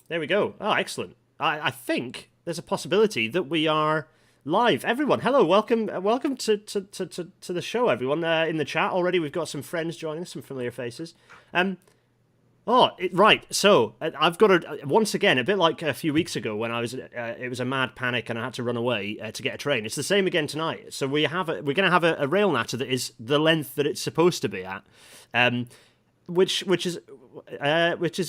There we go. Oh, excellent. I think there's a possibility that we are live. Everyone, hello, welcome to the show, everyone. In the chat already, we've got some friends joining us, some familiar faces. Right. So I've got once again, a bit like a few weeks ago when I was, it was a mad panic and I had to run away to get a train. It's the same again tonight. So we're going to have a rail natter that is the length that it's supposed to be at, which is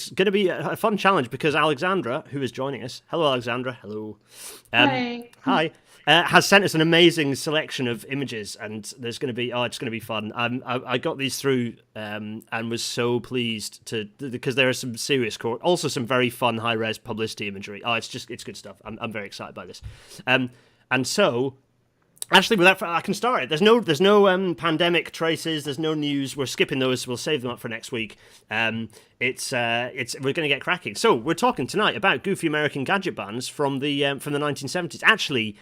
going to be a fun challenge because Alexandra, who is joining us, hello Alexandra, hello, hi. Has sent us an amazing selection of images, and there's going to be it's going to be fun. I got these through and was so pleased because there are some serious also some very fun high res publicity imagery. It's good stuff. I'm very excited by this, and so actually I can start it. There's no pandemic traces. There's no news. We're skipping those. We'll save them up for next week. We're going to get cracking. So we're talking tonight about goofy American gadget bands from the 1970s. Actually,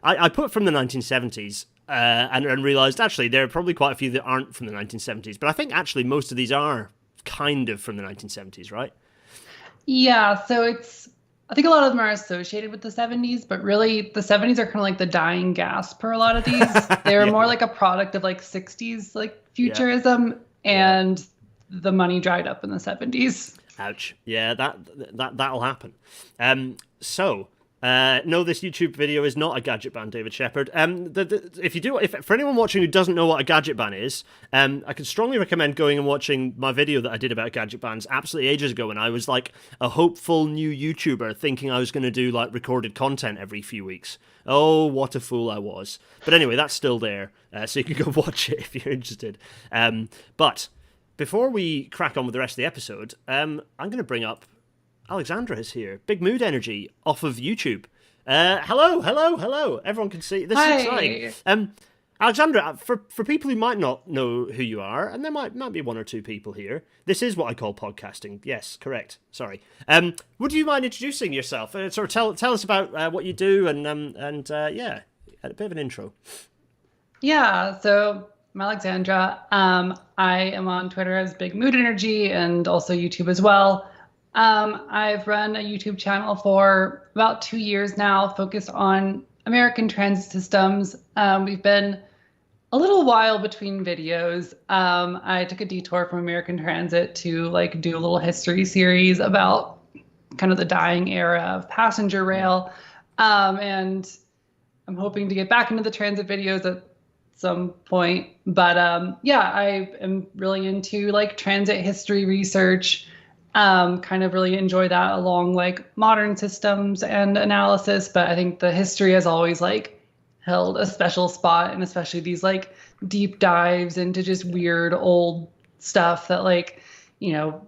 I put from the 1970s and realised, actually, there are probably quite a few that aren't from the 1970s. But I think, actually, most of these are kind of from the 1970s, right? Yeah, so I think a lot of them are associated with the 70s, but really the 70s are kind of like the dying gasp for a lot of these. They're more like a product of like 60s, like futurism, and the money dried up in the 70s. Ouch. Yeah, that'll happen. No, this YouTube video is not a gadget ban, David Shepard. For anyone watching who doesn't know what a gadget ban is, I could strongly recommend going and watching my video that I did about gadget bans absolutely ages ago when I was like a hopeful new YouTuber thinking I was going to do like recorded content every few weeks. Oh, what a fool I was. But anyway, that's still there, so you can go watch it if you're interested. But before we crack on with the rest of the episode, I'm going to bring up Alexandra is here. Big mood energy off of YouTube. Hello. Everyone can see. This is exciting. Alexandra, for people who might not know who you are, and there might be one or two people here, this is what I call podcasting. Yes, correct. Sorry. Would you mind introducing yourself? Sort of tell us about what you do and a bit of an intro. Yeah, so I'm Alexandra. I am on Twitter as Big Mood Energy and also YouTube as well. I've run a YouTube channel for about 2 years now, focused on American transit systems. We've been a little while between videos. I took a detour from American Transit to like do a little history series about kind of the dying era of passenger rail. And I'm hoping to get back into the transit videos at some point. But I am really into like transit history research. Kind of really enjoy that along like modern systems and analysis, but I think the history has always like held a special spot, and especially these like deep dives into just weird old stuff that like, you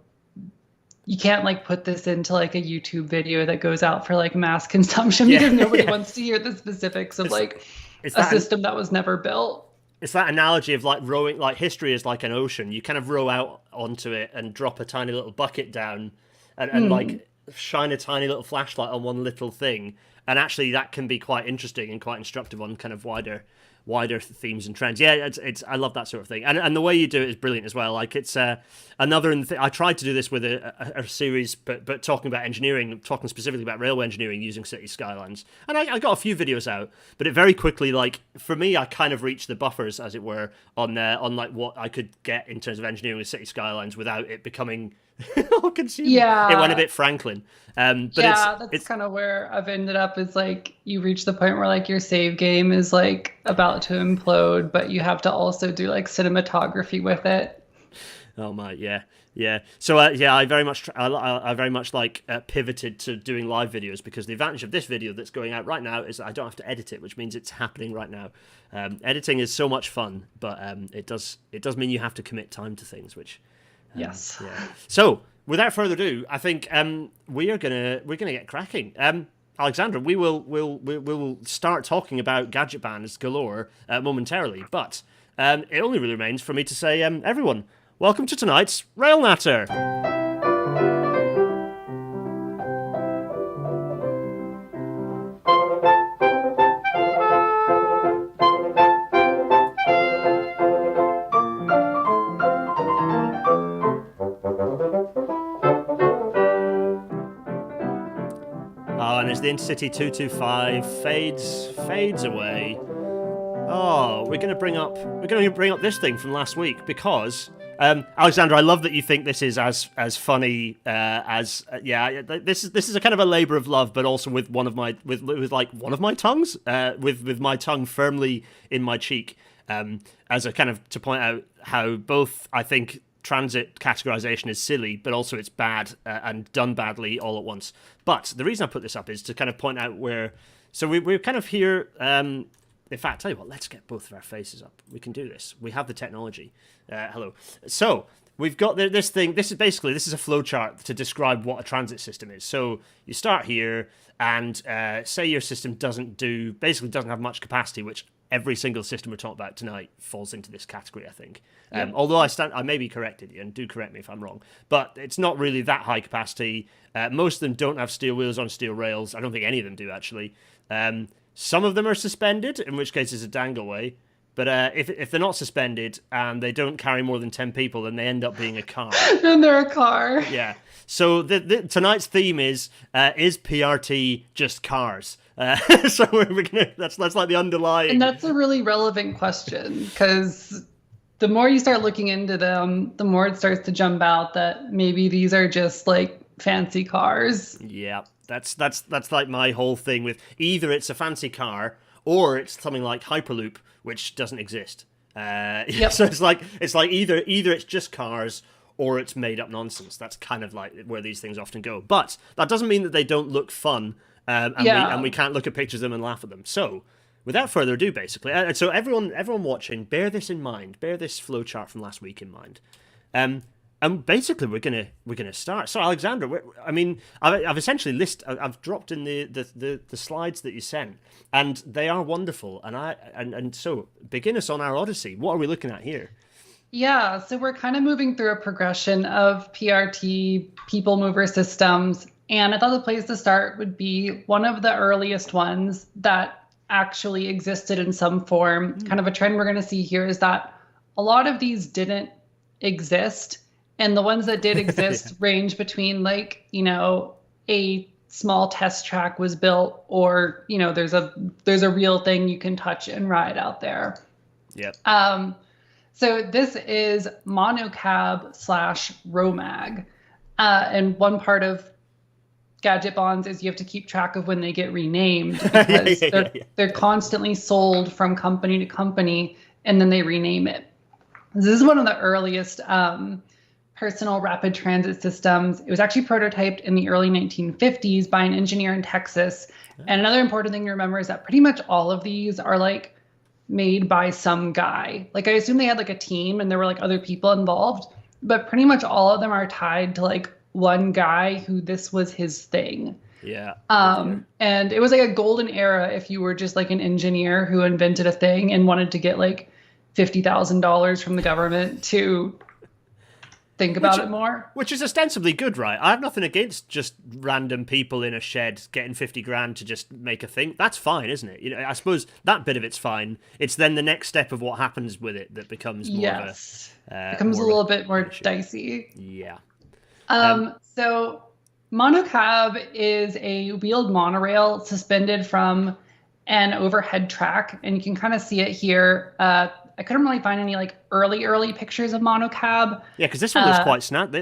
can't like put this into like a YouTube video that goes out for like mass consumption because nobody wants to hear the specifics of like a system that was never built. It's that analogy of like rowing, like history is like an ocean. You kind of row out onto it and drop a tiny little bucket down and like shine a tiny little flashlight on one little thing. And actually that can be quite interesting and quite instructive on kind of wider themes and trends. Yeah, I love that sort of thing. And the way you do it is brilliant as well. Like it's another thing. I tried to do this with a series, but talking about engineering, talking specifically about railway engineering using city skylines. And I got a few videos out, but it very quickly, like for me, I kind of reached the buffers, as it were, on like what I could get in terms of engineering with city skylines without it becoming all consuming. Yeah, it went a bit Franklin. But that's kind of where I've ended up. Is like you reach the point where like your save game is like about to implode, but you have to also do like cinematography with it. Oh my, yeah. So I very much like pivoted to doing live videos because the advantage of this video that's going out right now is that I don't have to edit it, which means it's happening right now. Editing is so much fun, but it does mean you have to commit time to things, which. Yes. Yeah. So, without further ado, I think we're gonna get cracking. Alexandra, we'll start talking about gadget bans galore momentarily, but it only really remains for me to say, everyone, welcome to tonight's Rail Natter. Oh, and as the Intercity 225 fades away. Oh, we're going to bring up this thing from last week because Alexandra, I love that you think this is as funny this is a kind of a labor of love, but also with one of my tongues, with my tongue firmly in my cheek, as a kind of to point out how both I think transit categorization is silly, but also it's bad and done badly all at once. But the reason I put this up is to kind of point out where. So we're kind of here. In fact, tell you what, let's get both of our faces up. We can do this. We have the technology. Hello. So we've got this thing. This is a flow chart to describe what a transit system is. So you start here, and say your system doesn't have much capacity, which every single system we're talking about tonight falls into this category, I think. Although I may be corrected, and do correct me if I'm wrong, but it's not really that high capacity. Most of them don't have steel wheels on steel rails. I don't think any of them do, actually. Some of them are suspended, in which case it's a dangleaway. But if they're not suspended and they don't carry more than 10 people, then they end up being a car. Then they're a car. Yeah. So tonight's theme is PRT just cars? So we're gonna that's like the underlying. And that's a really relevant question, because the more you start looking into them, the more it starts to jump out that maybe these are just like fancy cars. Yeah. That's like my whole thing with either it's a fancy car or it's something like Hyperloop, which doesn't exist. Yep. So it's like either it's just cars or it's made up nonsense. That's kind of like where these things often go. But that doesn't mean that they don't look fun, and we can't look at pictures of them and laugh at them. So without further ado, basically, so everyone watching, bear this in mind. Bear this flowchart from last week in mind. And basically, we're gonna start. So, Alexandra, I've essentially I've dropped in the slides that you sent, and they are wonderful. And so begin us on our odyssey. What are we looking at here? Yeah, so we're kind of moving through a progression of PRT people mover systems, and I thought the place to start would be one of the earliest ones that actually existed in some form. Kind of a trend we're going to see here is that a lot of these didn't exist. And the ones that did exist range between a small test track was built, or there's a real thing you can touch and ride out there. Yep. So this is Monocab / Romag, and one part of gadgetbahns is you have to keep track of when they get renamed, because they're constantly sold from company to company, and then they rename it. This is one of the earliest personal rapid transit systems. It was actually prototyped in the early 1950s by an engineer in Texas. And another important thing to remember is that pretty much all of these are like made by some guy. Like I assume they had like a team and there were like other people involved, but pretty much all of them are tied to like one guy who this was his thing. Yeah. And it was like a golden era if you were just like an engineer who invented a thing and wanted to get like $50,000 from the government to think about it more. Which is ostensibly good, right? I have nothing against just random people in a shed getting 50 grand to just make a thing. That's fine, isn't it? I suppose that bit of it's fine. It's then the next step of what happens with it that becomes more of a... becomes a little bit more dicey. Yeah. So Monocab is a wheeled monorail suspended from an overhead track, and you can kind of see it here. I couldn't really find any like early pictures of Monocab. Yeah, because this one looks quite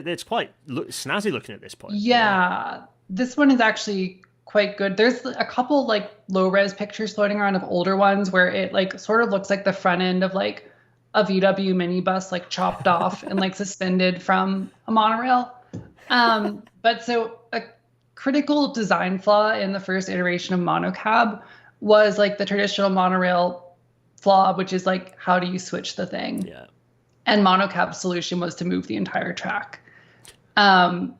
it's quite snazzy looking at this point. Yeah, this one is actually quite good. There's a couple like low res pictures floating around of older ones where it like sort of looks like the front end of like a VW minibus like chopped off and like suspended from a monorail. But so a critical design flaw in the first iteration of Monocab was like the traditional monorail flaw, which is like, how do you switch the thing? Yeah. And Monocab's solution was to move the entire track. And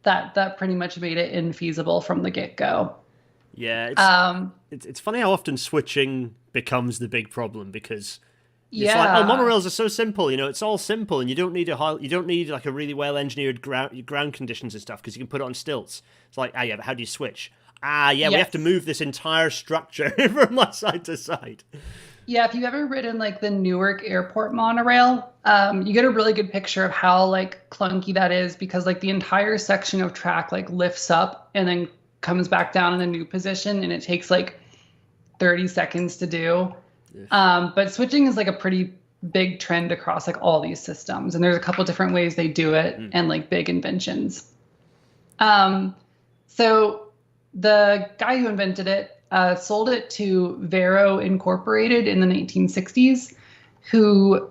that pretty much made it infeasible from the get-go. Yeah. It's funny how often switching becomes the big problem, because it's like, oh, monorails are so simple, it's all simple, and you don't need like a really well engineered ground conditions and stuff, because you can put it on stilts. It's like, but how do you switch? We have to move this entire structure from one side to side. Yeah, if you've ever ridden like the Newark Airport monorail, you get a really good picture of how like clunky that is because like the entire section of track like lifts up and then comes back down in a new position and it takes like 30 seconds to do. But switching is like a pretty big trend across like all these systems. And there's a couple different ways they do it and like big inventions. So the guy who invented it sold it to Vero Incorporated in the 1960s, who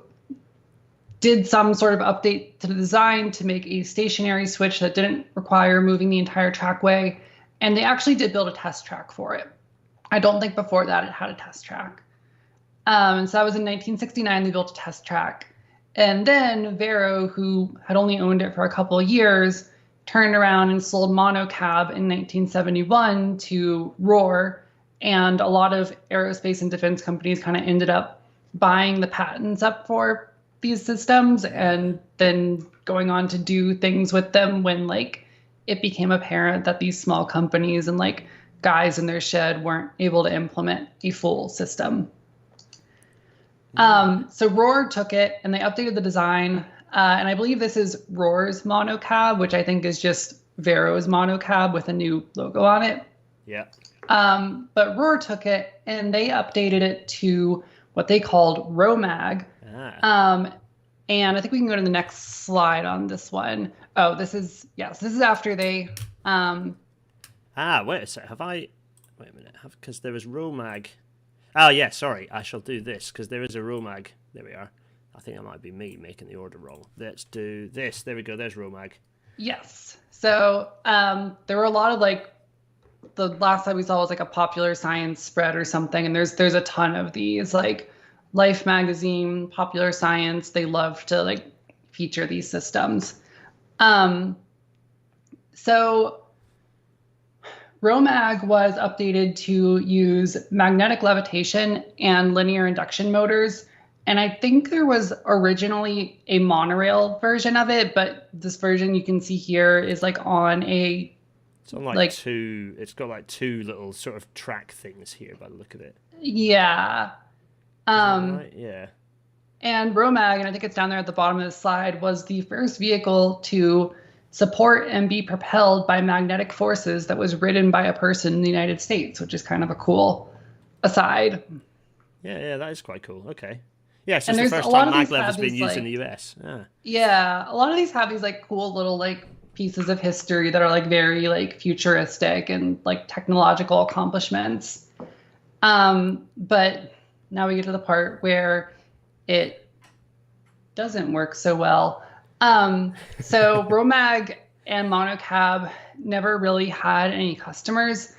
did some sort of update to the design to make a stationary switch that didn't require moving the entire trackway. And they actually did build a test track for it. I don't think before that it had a test track. And so that was in 1969, they built a test track. And then Vero, who had only owned it for a couple of years, turned around and sold Monocab in 1971 to Roar. And a lot of aerospace and defense companies kind of ended up buying the patents up for these systems and then going on to do things with them when like it became apparent that these small companies and like guys in their shed weren't able to implement a full system. So Roar took it and they updated the design. And I believe this is Roar's Monocab, which I think is just Vero's Monocab with a new logo on it. Yeah. But Roar took it and they updated it to what they called Romag. And I think we can go to the next slide on this one. Oh, this is after they... wait a sec. Wait a minute. Because there was Romag. Oh, yeah, sorry. I shall do this because there is a Romag. There we are. I think that might be me making the order wrong. Let's do this. There we go. There's Romag. Yes. So there were a lot of like, the last time we saw was like a Popular Science spread or something. And there's a ton of these, like Life magazine, Popular Science. They love to like feature these systems. So Romag was updated to use magnetic levitation and linear induction motors. And I think there was originally a monorail version of it, but this version you can see here is like on a... It's on like two... It's got like two little sort of track things here by the look of it. Yeah. Right? Yeah. And Romag, and I think it's down there at the bottom of the slide, was the first vehicle to support and be propelled by magnetic forces that was ridden by a person in the United States, which is kind of a cool aside. Yeah, that is quite cool. Okay. Yeah, it's just the first time maglev has been used in the US. Yeah, a lot of these have these like cool little like pieces of history that are like very like futuristic and like technological accomplishments. But now we get to the part where it doesn't work so well. So Romag and Monocab never really had any customers,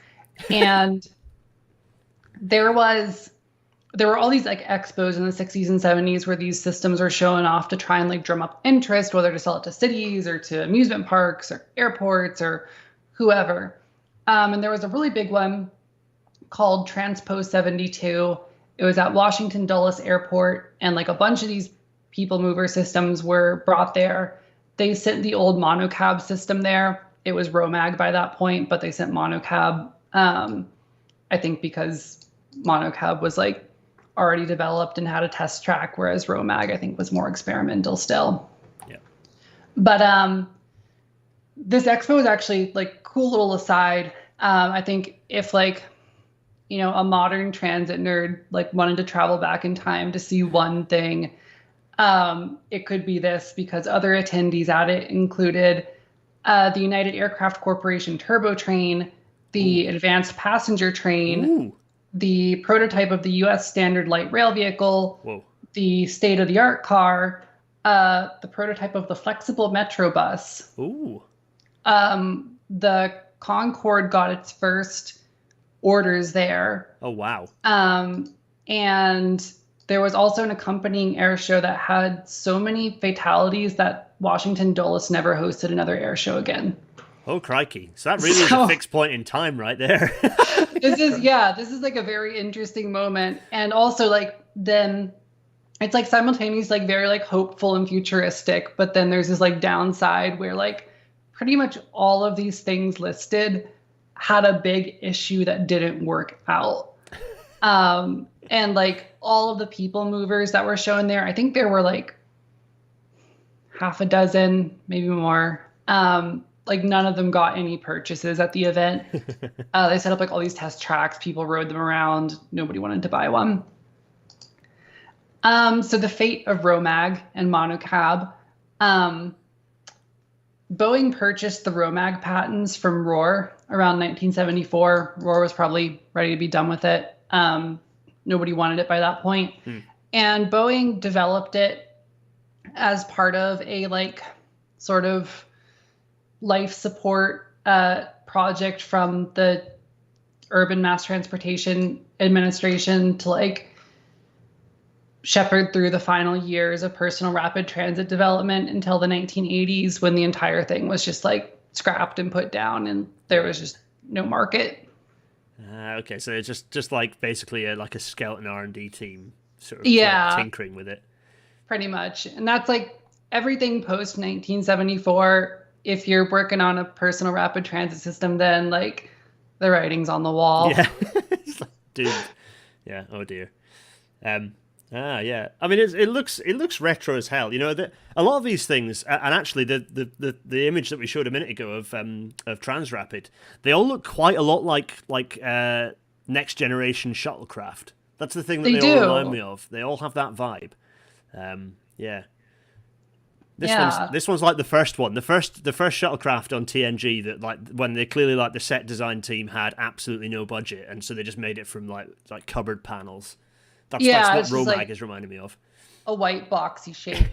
and there were all these like expos in the 60s and 70s where these systems were showing off to try and like drum up interest, whether to sell it to cities or to amusement parks or airports or whoever. And there was a really big one called Transpo 72. It was at Washington Dulles Airport, and like a bunch of these people mover systems were brought there. They sent the old Monocab system there. It was Romag by that point, but they sent Monocab, I think because Monocab was like already developed and had a test track, whereas Romag, I think, was more experimental still. Yeah. But this expo is actually like cool little aside. I think if like, you know, a modern transit nerd like wanted to travel back in time to see one thing, it could be this, because other attendees at it included the United Aircraft Corporation turbo train, the Advanced Passenger Train, the prototype of the U.S. Standard Light Rail Vehicle, the state-of-the-art car, the prototype of the flexible Metro bus. The Concorde got its first orders there. Oh, wow. And there was also an accompanying air show that had so many fatalities that Washington Dulles never hosted another air show again. Oh, crikey. So that really is a fixed point in time right there. This is like a very interesting moment. And also like then it's like simultaneously like very like hopeful and futuristic, but then there's this like downside where like pretty much all of these things listed had a big issue that didn't work out. And like all of the people movers that were shown there, I think there were like half a dozen, maybe more. Like none of them got any purchases at the event. They set up like all these test tracks. People rode them around. Nobody wanted to buy one. So the fate of Romag and Monocab. Boeing purchased the Romag patents from Rohr around 1974. Rohr was probably ready to be done with it. Nobody wanted it by that point. And Boeing developed it as part of a like sort of life support project from the Urban Mass Transportation Administration to like shepherd through the final years of personal rapid transit development until the 1980s, when the entire thing was just like scrapped and put down and there was just no market. Okay, so it's just like basically like a skeleton R&D team sort of like tinkering with it. Pretty much. And that's like everything post 1974. If you're working on a personal rapid transit system, then like the writing's on the wall. Yeah. It's like, dude. Yeah. Oh dear. Yeah. I mean, it looks retro as hell. You know, a lot of these things, and actually the image that we showed a minute ago of Transrapid, they all look quite a lot like next generation shuttlecraft. That's the thing that they all remind me of. They all have that vibe. Yeah. This one's like the first one. The first shuttlecraft on TNG that like when they clearly like the set design team had absolutely no budget, and so they just made it from like cupboard panels. That's what Romag like is reminding me of. A white boxy shape.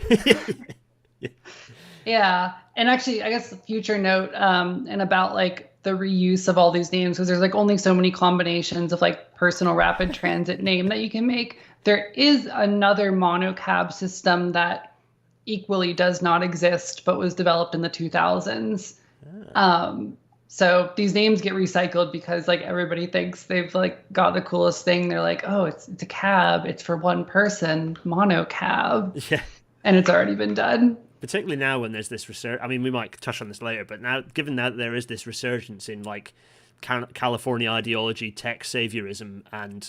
Yeah. And actually, I guess a future note, and about like the reuse of all these names, because there's like only so many combinations of like personal rapid transit name that you can make. There is another monocab system that equally does not exist, but was developed in the 2000s. So these names get recycled because like everybody thinks they've like got the coolest thing. They're like, oh, it's a cab. It's for one person, monocab. Yeah. And it's already been done. Particularly now when there's this research. I mean, we might touch on this later, but now, given that there is this resurgence in like California ideology, tech saviorism, and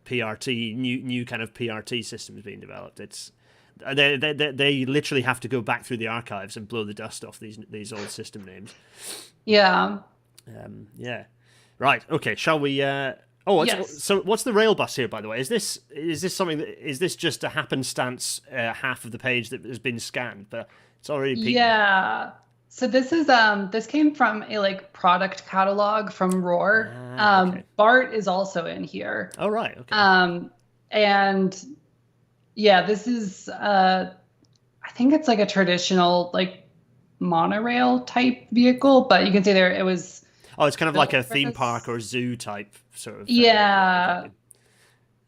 PRT, new kind of PRT systems being developed, they literally have to go back through the archives and blow the dust off these old system names. Yeah. Yeah. Right. Okay. Shall we? Yes. So what's the rail bus here, by the way? Is this something is this just a happenstance half of the page that has been scanned, but it's already peaked? Yeah. So this is this came from a like product catalog from Rohr. Okay. BART is also in here. Oh right. Okay. And yeah, this is I think it's like a traditional like monorail type vehicle, but you can see there it was. Oh, it's kind of like a theme park or zoo type sort of. Yeah.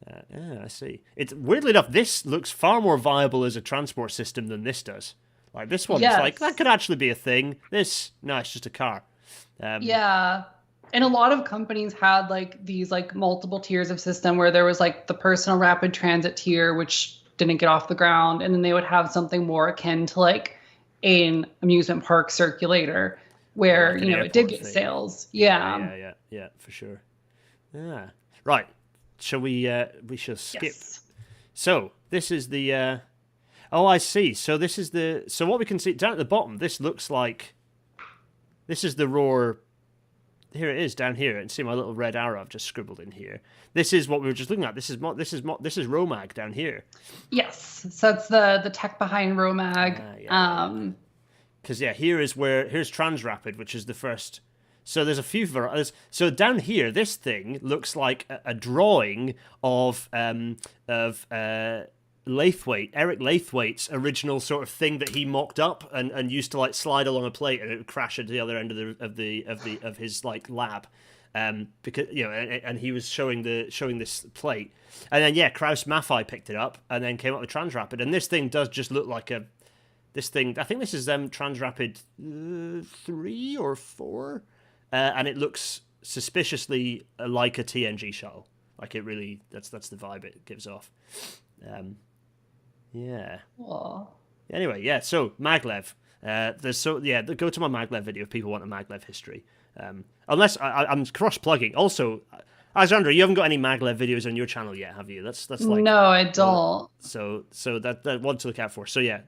I see. It's weirdly enough, this looks far more viable as a transport system than this does. Like this one's like that could actually be a thing. It's just a car. Yeah. And a lot of companies had like these like multiple tiers of system where there was like the personal rapid transit tier, which didn't get off the ground, and then they would have something more akin to like an amusement park circulator where like it did get sales. Yeah, for sure. Yeah. Right. Shall we shall skip. Yes. So this is the oh, I see. So this is so what we can see down at the bottom, this looks like this is the Rohr. Here it is down here, and see my little red arrow I've just scribbled in here. This is what we were just looking at. This is Romag down here. Yes, so it's the tech behind Romag. Because here's Transrapid, which is the first. So there's a few varieties. So down here, this thing looks like a drawing of Lathwaite, Eric Lathwaite's original sort of thing that he mocked up and used to like slide along a plate and it would crash at the other end of his like lab, because and he was showing this plate, and then Kraus Maffei picked it up and then came up with Transrapid, and this thing does just look like this thing. I think this is Transrapid 3 or 4, and it looks suspiciously like a TNG shuttle. Like it really, that's the vibe it gives off. Yeah. Aww. Anyway, so maglev. Go to my maglev video if people want a maglev history. Unless I'm cross-plugging. Also, Alexandra, you haven't got any maglev videos on your channel yet, have you? That's like No, I don't. so that one to look out for. So yeah,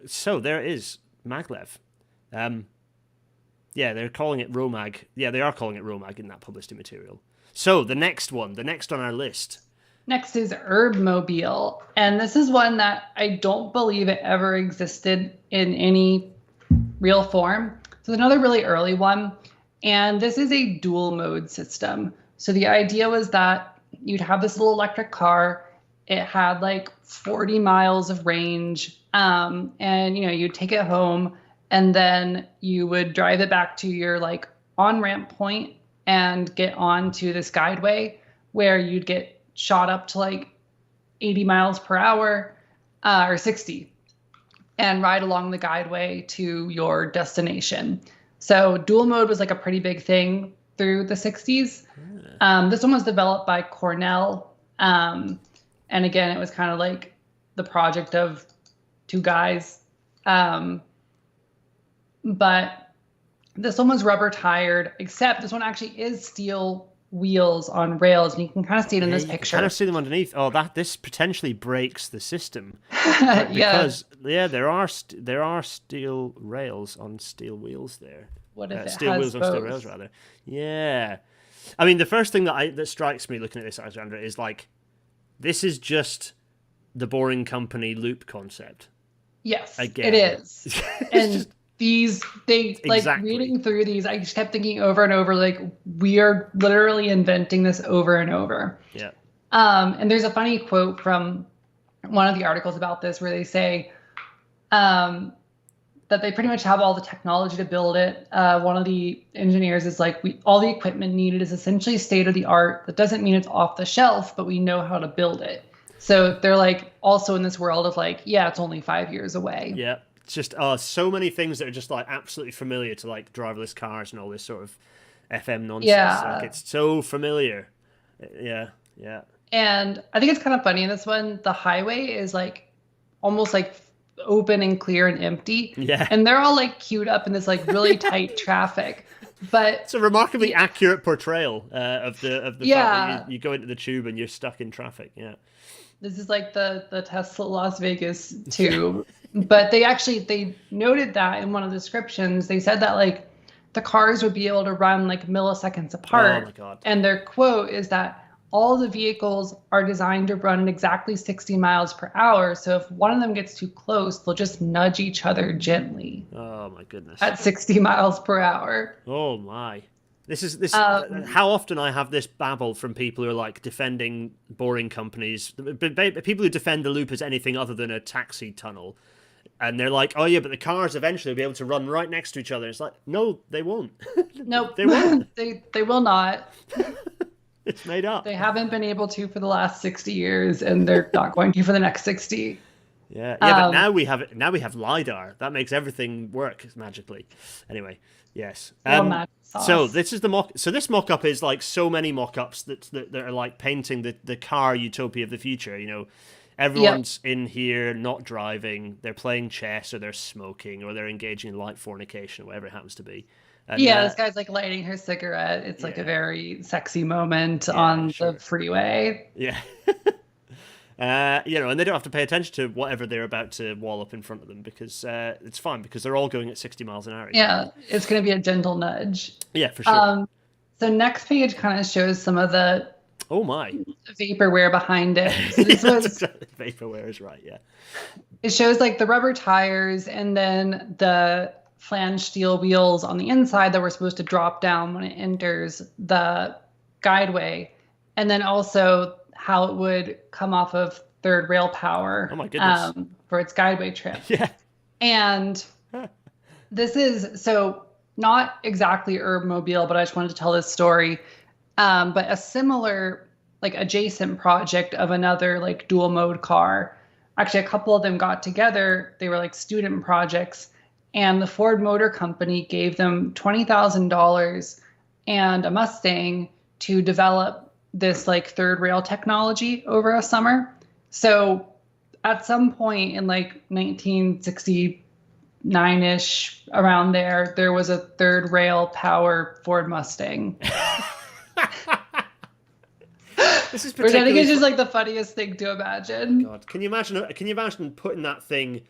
so there is maglev. Yeah, they're calling it Romag. Yeah, they are calling it Romag in that publicity material. So the next on our list. Next is Urbmobile, and this is one that I don't believe it ever existed in any real form. So it's another really early one, and this is a dual mode system. So the idea was that you'd have this little electric car. It had like 40 miles of range, and you'd take it home, and then you would drive it back to your like on-ramp point and get onto this guideway where you'd get shot up to like 80 miles per hour or 60 and ride along the guideway to your destination. So dual mode was like a pretty big thing through the 60s. This one was developed by Cornell. And again, it was kind of like the project of two guys. But this one was rubber tired, except this one actually is steel wheels on rails, and you can kind of see it in this picture. Kind of see them underneath. Oh, this potentially breaks the system because there are steel rails on steel wheels there. What if steel wheels on steel rails rather? Yeah, I mean the first thing that strikes me looking at this, Alexandra, is like this is just the Boring Company loop concept. Yes, again, it is, and. Exactly. Reading through these, I just kept thinking over and over, like, we are literally inventing this over and over. Yeah. And there's a funny quote from one of the articles about this where they say that they pretty much have all the technology to build it. One of the engineers is like, all the equipment needed is essentially state of the art. That doesn't mean it's off the shelf, but we know how to build it. So they're like also in this world of like, yeah, it's only 5 years away. Yeah. It's just so many things that are just like absolutely familiar to like driverless cars and all this sort of FM nonsense. Yeah. Like it's so familiar. Yeah. And I think it's kind of funny in this one. The highway is like almost like open and clear and empty. Yeah. And they're all like queued up in this like really tight traffic. But it's a remarkably accurate portrayal of the fact that you go into the tube and you're stuck in traffic. Yeah. This is like the Tesla Las Vegas tube. But they noted that in one of the descriptions. They said that like the cars would be able to run like milliseconds apart. Oh my God. And their quote is that all the vehicles are designed to run at exactly 60 miles per hour. So if one of them gets too close, they'll just nudge each other gently. Oh my goodness. At 60 miles per hour. Oh my. This is how often I have this babble from people who are like defending Boring Companies, people who defend the loop as anything other than a taxi tunnel. And they're like, oh yeah, but the cars eventually will be able to run right next to each other. It's like, no, they won't. Nope. They won't. they will not. It's made up. They haven't been able to for the last 60 years, and they're not going to for the next 60. Yeah, but now we have LiDAR. That makes everything work magically. Anyway, yes. So this is the mock. So this mock-up is like so many mock-ups that are like painting the car utopia of the future. You know, everyone's in here not driving. They're playing chess, or they're smoking, or they're engaging in light fornication, or whatever it happens to be. And, this guy's like lighting her cigarette. It's like a very sexy moment on the freeway. Yeah. And they don't have to pay attention to whatever they're about to wall up in front of them because it's fine because they're all going at 60 miles an hour. Yeah, it's going to be a gentle nudge. Yeah, for sure. So next page kind of shows some of the vaporware behind it. So this was vaporware is right. Yeah. It shows like the rubber tires and then the flange steel wheels on the inside that were supposed to drop down when it enters the guideway, and then also how it would come off of third rail power. Oh my goodness. For its guideway trip. Yeah. And this is so not exactly Urbmobile, but I just wanted to tell this story. But a similar, like adjacent project of another like dual mode car. Actually, a couple of them got together. They were like student projects, and the Ford Motor Company gave them $20,000 and a Mustang to develop this like third rail technology over a summer. So at some point in like 1969-ish, around there was a third rail power Ford Mustang. This is Which I think is particularly just like the funniest thing to imagine. God, can you imagine? Can you imagine putting that thing?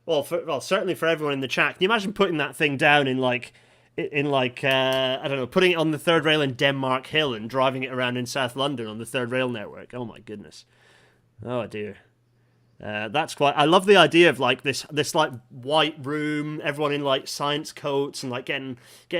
Well, certainly for everyone in the chat, can you imagine putting that thing down in like I don't know, putting it on the third rail in Denmark Hill and driving it around in South London on the third rail network? Oh my goodness. Oh dear. That's quite. I love the idea of like this like white room, everyone in like science coats and like getting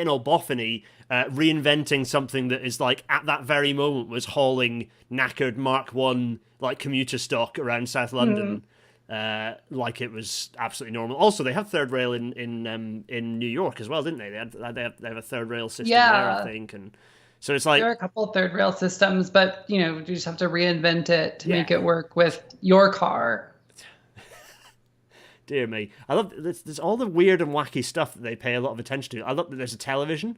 all boffiny, reinventing something that is like at that very moment was hauling knackered Mark One like commuter stock around South London, like it was absolutely normal. Also, they have third rail in New York as well, didn't they? They have a third rail system there, I think, and. So it's like there are a couple of third rail systems, but you just have to reinvent it to make it work with your car. Dear me, I love there's all the weird and wacky stuff that they pay a lot of attention to. I love that there's a television,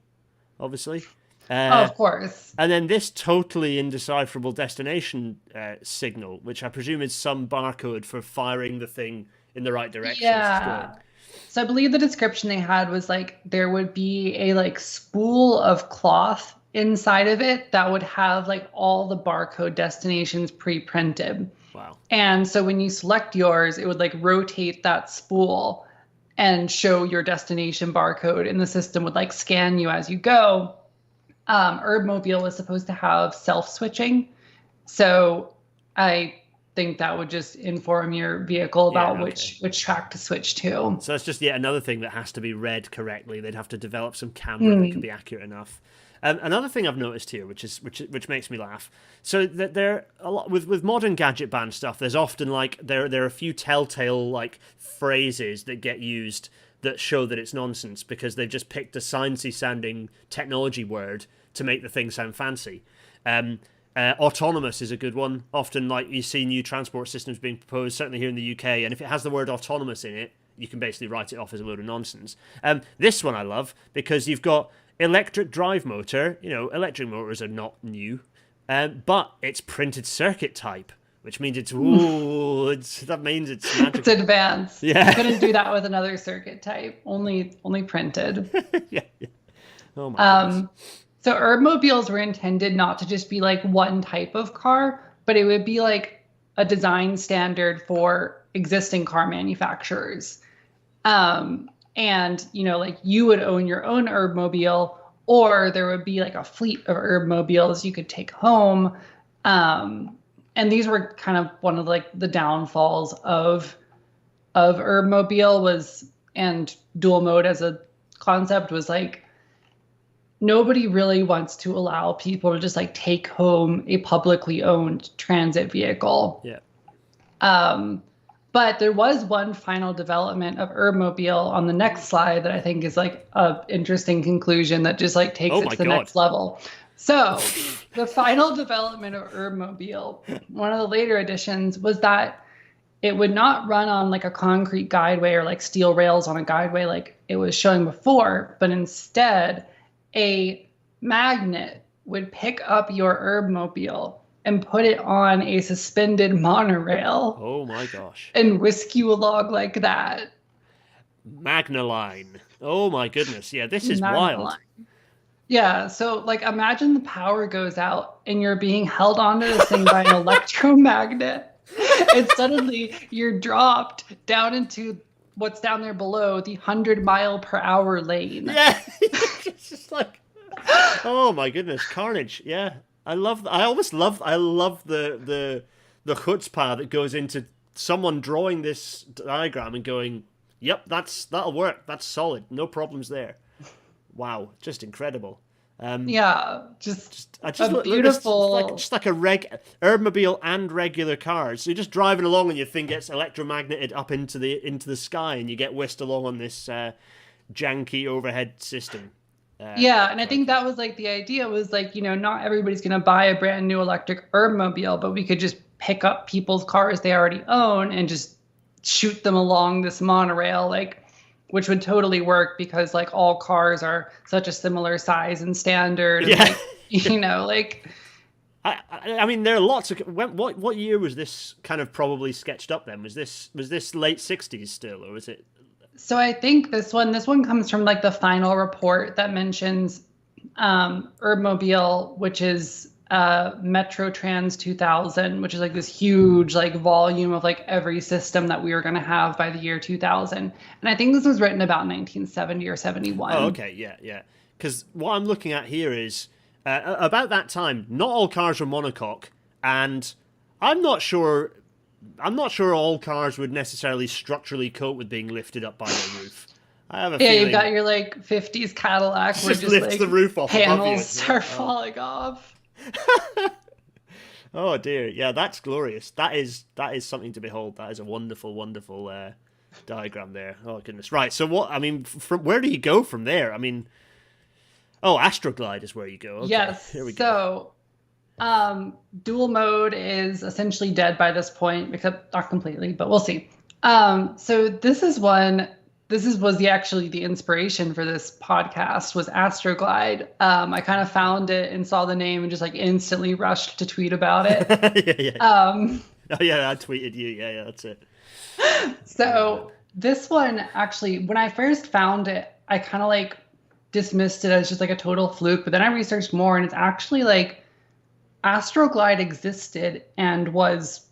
obviously. Of course. And then this totally indecipherable destination signal, which I presume is some barcode for firing the thing in the right direction. Yeah. So I believe the description they had was like there would be a like spool of cloth inside of it that would have like all the barcode destinations pre-printed. Wow. And so when you select yours, it would like rotate that spool and show your destination barcode, and the system would like scan you as you go. Urbmobile was supposed to have self-switching. So I think that would just inform your vehicle about which track to switch to. So that's just yet another thing that has to be read correctly. They'd have to develop some camera that could be accurate enough. Another thing I've noticed here, which makes me laugh, so that there a lot with modern gadget band stuff. There's often like there are a few telltale like phrases that get used that show that it's nonsense because they've just picked a sciencey sounding technology word to make the thing sound fancy. Autonomous is a good one. Often, like you see new transport systems being proposed, certainly here in the UK, and if it has the word autonomous in it, you can basically write it off as a load of nonsense. This one I love because you've got electric drive motor. Electric motors are not new, but it's printed circuit type, which means that means it's magical. It's advanced. Yeah. You couldn't do that with another circuit type. Only printed. yeah. Oh my goodness. So Urbmobiles were intended not to just be like one type of car, but it would be like a design standard for existing car manufacturers. And, like you would own your own Urbmobile, or there would be like a fleet of Urbmobiles you could take home. And these were kind of one of like the downfalls of Urbmobile and dual mode as a concept was like, nobody really wants to allow people to just like take home a publicly owned transit vehicle. Yeah. But there was one final development of Urbmobile on the next slide that I think is like an interesting conclusion that just like takes it to the next level. So the final development of Urbmobile, one of the later additions, was that it would not run on like a concrete guideway or like steel rails on a guideway like it was showing before, but instead a magnet would pick up your Urbmobile and put it on a suspended monorail. Oh my gosh. And whisk you along like that. Magnaline. Oh my goodness. Yeah, this is wild. Yeah, so like imagine the power goes out and you're being held onto this thing by an electromagnet. And suddenly you're dropped down into what's down there below, the 100-mile-per-hour lane. Yeah. It's just like, oh my goodness, carnage. Yeah. I love the chutzpah that goes into someone drawing this diagram and going, yep, that'll work. That's solid. No problems there. Wow, just incredible. Just a beautiful, just like a Urbmobile and regular cars. So you're just driving along and your thing gets electromagneted up into the sky, and you get whisked along on this janky overhead system. And I think that was like the idea was like, not everybody's going to buy a brand new electric Urbmobile, but we could just pick up people's cars they already own and just shoot them along this monorail, like, which would totally work because like all cars are such a similar size and standard. And, like, I mean, there are lots of. What year was this kind of probably sketched up then? Was this late 60s still, or was it? So I think this one comes from like the final report that mentions Urbmobile, which is Metro Trans 2000, which is like this huge like volume of like every system that we were going to have by the year 2000. And I think this was written about 1970 or 71. Oh, okay, yeah. Because what I'm looking at here is about that time. Not all cars were monocoque, and I'm not sure all cars would necessarily structurally cope with being lifted up by the roof. I have a feeling. You've got your like 50s Cadillac where just lifts like the roof off panels start falling off. Oh dear, yeah, that's glorious. That is something to behold. That is a wonderful, wonderful diagram there. Oh goodness, right. So what? I mean, from where do you go from there? I mean, Astroglide is where you go. Okay, yes. Here we go. So, dual mode is essentially dead by this point, except not completely, but we'll see. So this is one. Was actually the inspiration for this podcast was Astroglide. I kind of found it and saw the name and just like instantly rushed to tweet about it. Yeah. Oh yeah, I tweeted you. Yeah, that's it. So this one actually, when I first found it, I kind of like dismissed it as just like a total fluke. But then I researched more, and it's actually like Astroglide existed and was,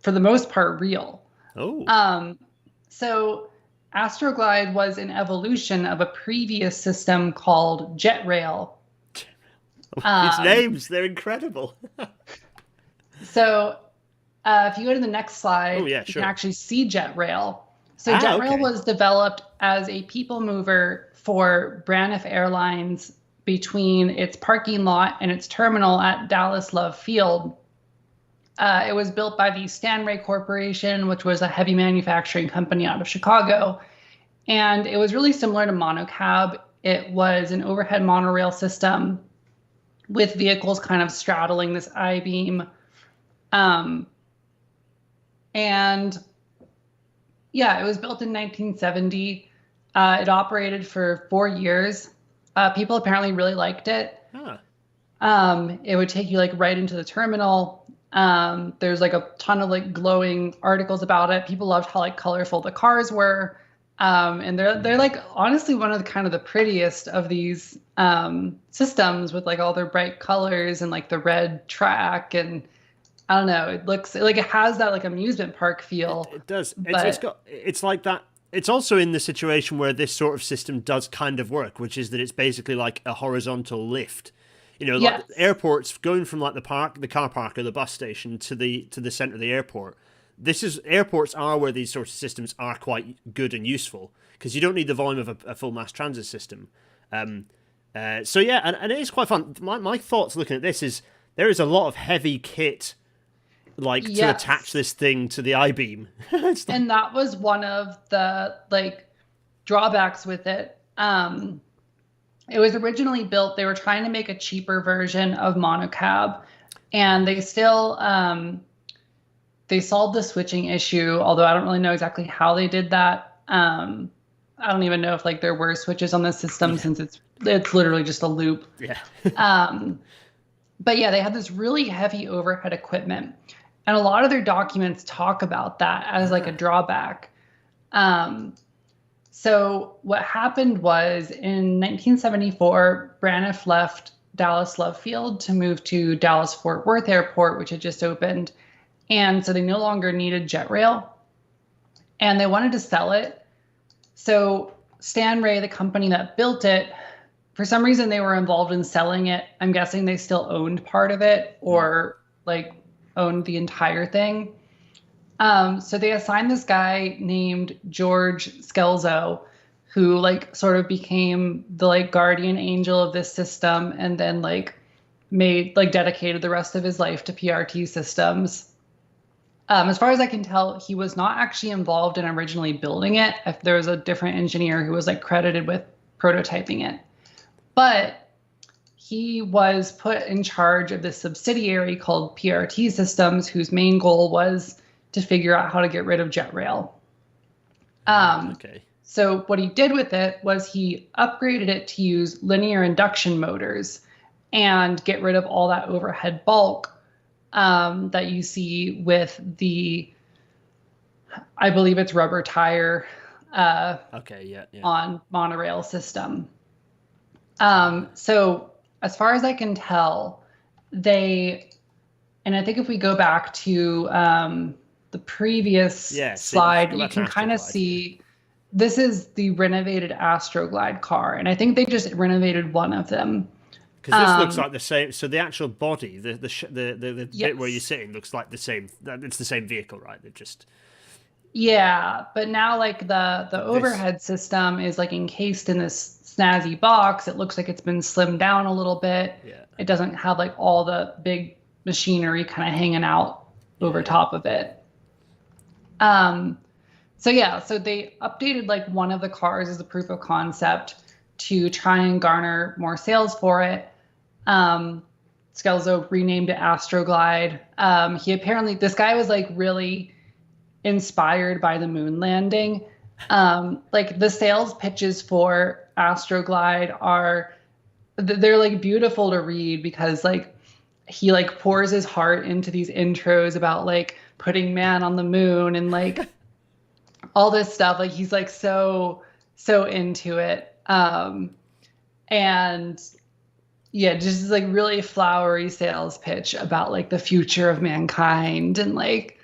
for the most part, real. Oh. So Astroglide was an evolution of a previous system called Jetrail. These names, they're incredible. So if you go to the next slide, you can actually see Jetrail. So Jetrail was developed as a people mover for Braniff Airlines between its parking lot and its terminal at Dallas Love Field. It was built by the Stanray Corporation, which was a heavy manufacturing company out of Chicago. And it was really similar to Monocab. It was an overhead monorail system with vehicles kind of straddling this I-beam. And yeah, it was built in 1970. It operated for 4 years. People apparently really liked it. Huh. It would take you like right into the terminal. There's like a ton of like glowing articles about it. People loved how like colorful the cars were. And they're like honestly one of the kind of the prettiest of these systems with like all their bright colors and like the red track, and I don't know, it looks like it has that like amusement park feel. It does. It's like that. It's also in the situation where this sort of system does kind of work, which is that it's basically like a horizontal lift. You know, like airports going from like the car park or the bus station to the center of the airport. Airports are where these sorts of systems are quite good and useful, because you don't need the volume of a full mass transit system. So yeah, and it is quite fun. My thoughts looking at this is there is a lot of heavy kit, like to attach this thing to the I-beam. And that was one of the like drawbacks with it. It was originally built, they were trying to make a cheaper version of Monocab, and they still they solved the switching issue, although I don't really know exactly how they did that. I don't even know if like there were switches on the system, since it's literally just a loop. Yeah. But yeah, they had this really heavy overhead equipment, and a lot of their documents talk about that as like a drawback. So what happened was in 1974, Braniff left Dallas Love Field to move to Dallas Fort Worth Airport, which had just opened. And so they no longer needed Jetrail, and they wanted to sell it. So Stanray, the company that built it, for some reason they were involved in selling it. I'm guessing they still owned part of it, or like owned the entire thing. So they assigned this guy named George Skelzo, who like sort of became the like guardian angel of this system, and then like dedicated the rest of his life to PRT systems. As far as I can tell, he was not actually involved in originally building it. If there was a different engineer who was like credited with prototyping it, but he was put in charge of this subsidiary called PRT Systems, whose main goal was to figure out how to get rid of Jetrail. Okay. So what he did with it was he upgraded it to use linear induction motors and get rid of all that overhead bulk that you see with the, I believe it's rubber tire on monorail system. So as far as I can tell, and I think if we go back to the previous so slide, go you back to can kind of Astroglide. see this is the renovated Astroglide car, and I think they just renovated one of them. Because this looks like the same. So the actual body, the bit where you're Yes. sitting, looks like the same. It's the same vehicle, right? They've just Yeah, but now like the overhead system is like encased in this snazzy box. It looks like it's been slimmed down a little bit. Yeah. It doesn't have like all the big machinery kind of hanging out over top of it. Um, so yeah, so they updated like one of the cars as a proof of concept to try and garner more sales for it. Skelzo renamed it Astroglide. He apparently, this guy was like really inspired by the moon landing. Like the sales pitches for Astroglide are, they're like beautiful to read because like he like pours his heart into these intros about like putting man on the moon and like all this stuff. Like he's like so into it. And yeah, just like really flowery sales pitch about like the future of mankind and like,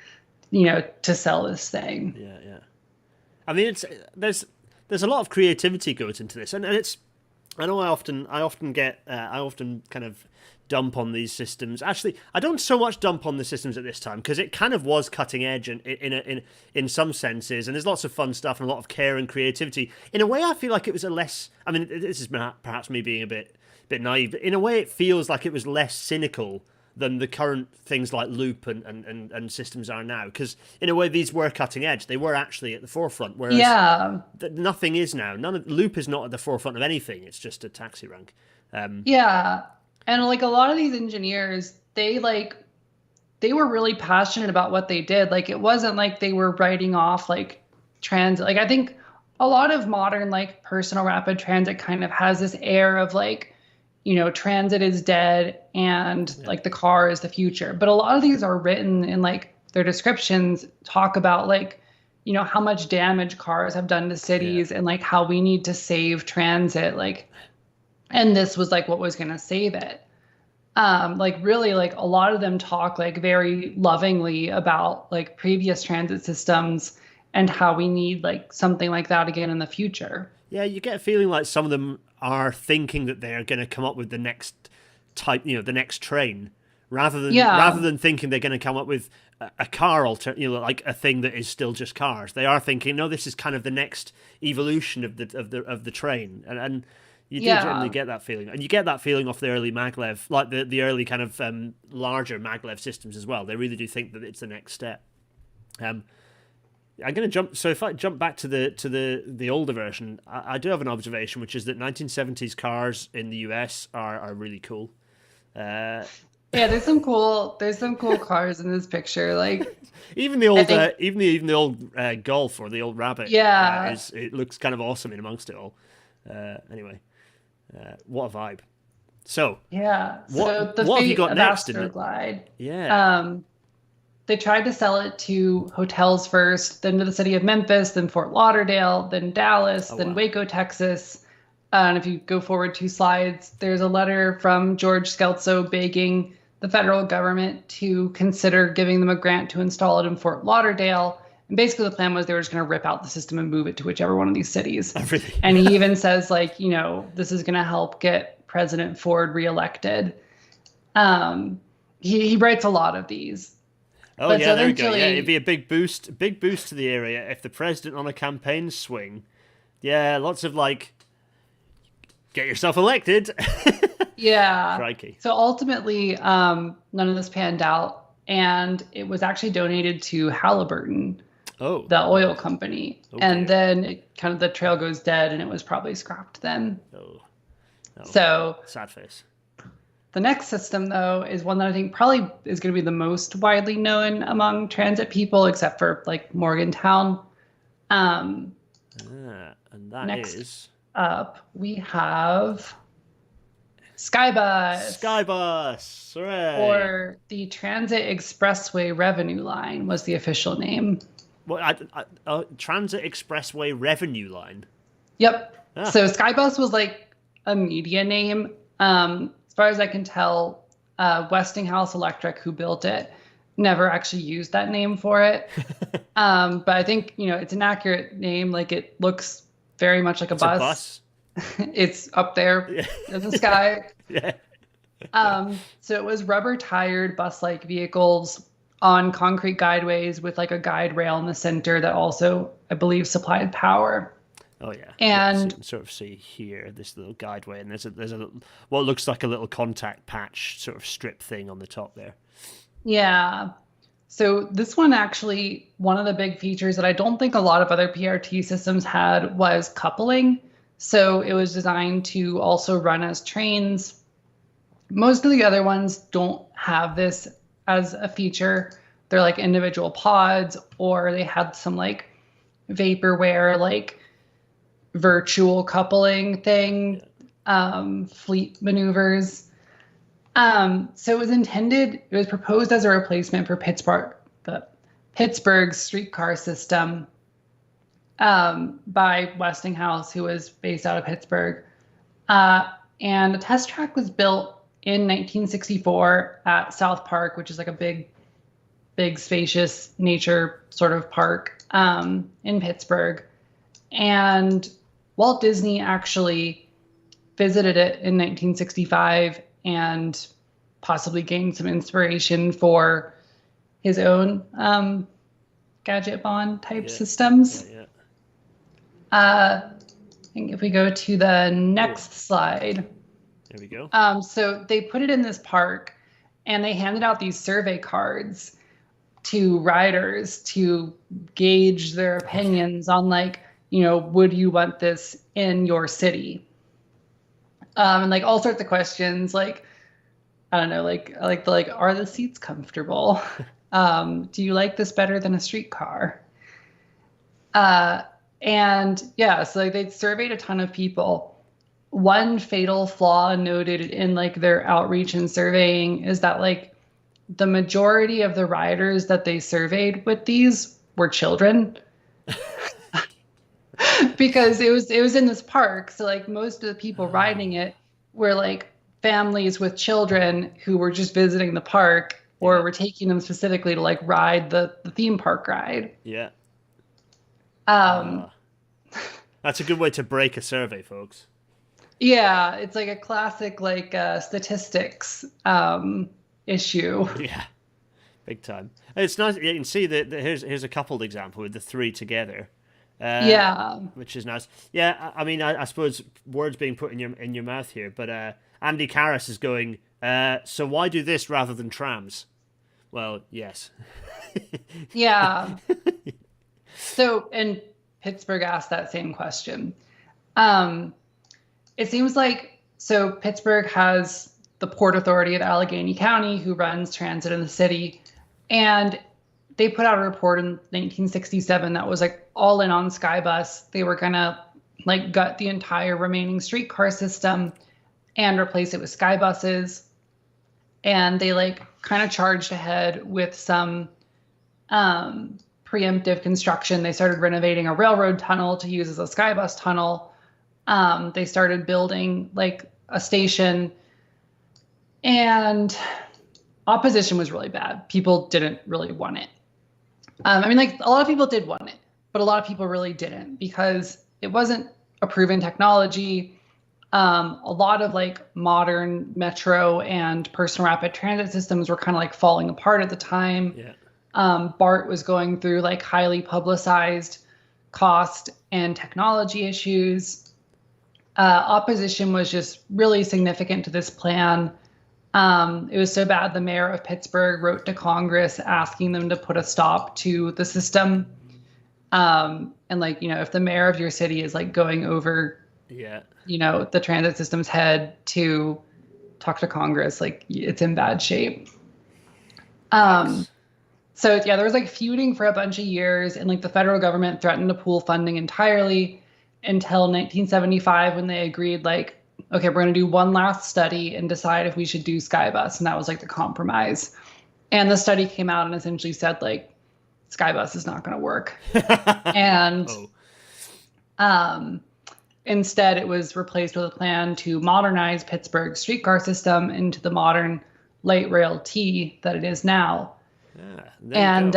you know, to sell this thing. Yeah, yeah. I mean, there's a lot of creativity goes into this, and it's. I know I often kind of dump on these systems. Actually, I don't so much dump on the systems at this time because it kind of was cutting edge in some senses, and there's lots of fun stuff and a lot of care and creativity. In a way, I feel like it was a less. I mean, this is perhaps me being a bit naive, but in a way, it feels like it was less cynical than the current things like Loop and systems are now. Because in a way, these were cutting edge. They were actually at the forefront. Whereas nothing is now. Loop is not at the forefront of anything. It's just a taxi rank. Yeah. And like a lot of these engineers, they were really passionate about what they did. Like it wasn't like they were writing off like transit. Like I think a lot of modern like personal rapid transit kind of has this air of like, you know, transit is dead and like the car is the future. But a lot of these are written in like their descriptions talk about like, you know, how much damage cars have done to cities and like how we need to save transit. Like, and this was like what was going to save it. Like really like a lot of them talk like very lovingly about like previous transit systems and how we need like something like that again in the future. Yeah, you get a feeling like some of them are thinking that they're going to come up with the next type, you know, the next train, rather than thinking they're going to come up with a car like a thing that is still just cars. They are thinking, no, this is kind of the next evolution of the train, and you do generally get that feeling, and you get that feeling off the early maglev, like the early kind of larger maglev systems as well. They really do think that it's the next step. I'm going to jump. So if I jump back to the older version, I do have an observation, which is that 1970s cars in the US are really cool. Yeah, there's some cool cars in this picture. Like even the old even the old Golf or the old Rabbit. Yeah, it looks kind of awesome in amongst it all. Anyway, what a vibe. So yeah. what the have you fate got of next? Astroglide. Yeah. They tried to sell it to hotels first, then to the city of Memphis, then Fort Lauderdale, then Dallas, then Waco, Texas. And if you go forward 2 slides, there's a letter from George Skelzo begging the federal government to consider giving them a grant to install it in Fort Lauderdale. And basically the plan was they were just going to rip out the system and move it to whichever one of these cities. Really? And he even says like, you know, this is going to help get President Ford reelected. He writes a lot of these. Oh, yeah, there we go. Yeah, it'd be a big boost to the area if the president on a campaign swing. Yeah, lots of like, get yourself elected. Yeah. Crikey. So ultimately, none of this panned out, and it was actually donated to Halliburton, the oil company. And then the trail goes dead, and it was probably scrapped then. So sad face. The next system, though, is one that I think probably is going to be the most widely known among transit people, except for like Morgantown. And that next is up, we have Skybus. Skybus, hooray! Or the Transit Expressway Revenue Line was the official name. What? Transit Expressway Revenue Line. Yep. So Skybus was like a media name. As far as I can tell, Westinghouse Electric, who built it, never actually used that name for it. But I think, it's an accurate name. Like, it looks very much like a bus. A bus. It's up there in the sky. Yeah. So it was rubber-tired bus-like vehicles on concrete guideways with like a guide rail in the center that also, I believe, supplied power. Oh yeah, and so you can sort of see here this little guideway, and there's a what looks like a little contact patch sort of strip thing on the top there. Yeah. So this one actually, one of the big features that I don't think a lot of other PRT systems had was coupling. So it was designed to also run as trains. Most of the other ones don't have this as a feature. They're like individual pods, or they had some like vaporware, like virtual coupling thing, fleet maneuvers. So it was proposed as a replacement for Pittsburgh's streetcar system by Westinghouse, who was based out of Pittsburgh. And a test track was built in 1964 at South Park, which is like a big spacious nature sort of park in Pittsburgh. And Walt Disney actually visited it in 1965 and possibly gained some inspiration for his own gadget-bahn type systems. I think if we go to the next slide. There we go. So they put it in this park, and they handed out these survey cards to riders to gauge their opinions on like, would you want this in your city? And like all sorts of questions, like, I don't know, like are the seats comfortable? Do you like this better than a streetcar? And yeah, so like they surveyed a ton of people. One fatal flaw noted in like their outreach and surveying is that like the majority of the riders that they surveyed with these were children. Because it was in this park, so like most of the people riding it were like families with children who were just visiting the park, or were taking them specifically to like ride the theme park ride. Yeah. That's a good way to break a survey, folks. Yeah, it's like a classic like statistics issue. Yeah, big time. It's nice. You can see that here's a coupled example with the three together. Which is nice. Yeah, I mean, I suppose words being put in your mouth here, but Andy Karras is going. So why do this rather than trams? Well, yes. Yeah. So, and Pittsburgh asked that same question. It seems like, so Pittsburgh has the Port Authority of Allegheny County, who runs transit in the city, and they put out a report in 1967 that was like all in on Skybus. They were gonna like gut the entire remaining streetcar system and replace it with Skybuses. And they like kind of charged ahead with some preemptive construction. They started renovating a railroad tunnel to use as a Skybus tunnel. They started building like a station, and opposition was really bad. People didn't really want it. I mean, like a lot of people did want it, but a lot of people really didn't, because it wasn't a proven technology. A lot of like modern metro and personal rapid transit systems were kind of like falling apart at the time. Yeah. BART was going through like highly publicized cost and technology issues. Opposition was just really significant to this plan. It was so bad the mayor of Pittsburgh wrote to Congress asking them to put a stop to the system. And like, if the mayor of your city is like going over, the transit system's head to talk to Congress, like it's in bad shape. So yeah, there was like feuding for a bunch of years, and like the federal government threatened to pool funding entirely until 1975, when they agreed like, okay, we're going to do one last study and decide if we should do Skybus. And that was like the compromise. And the study came out and essentially said like, Skybus is not going to work. And instead it was replaced with a plan to modernize Pittsburgh's streetcar system into the modern light rail T that it is now. And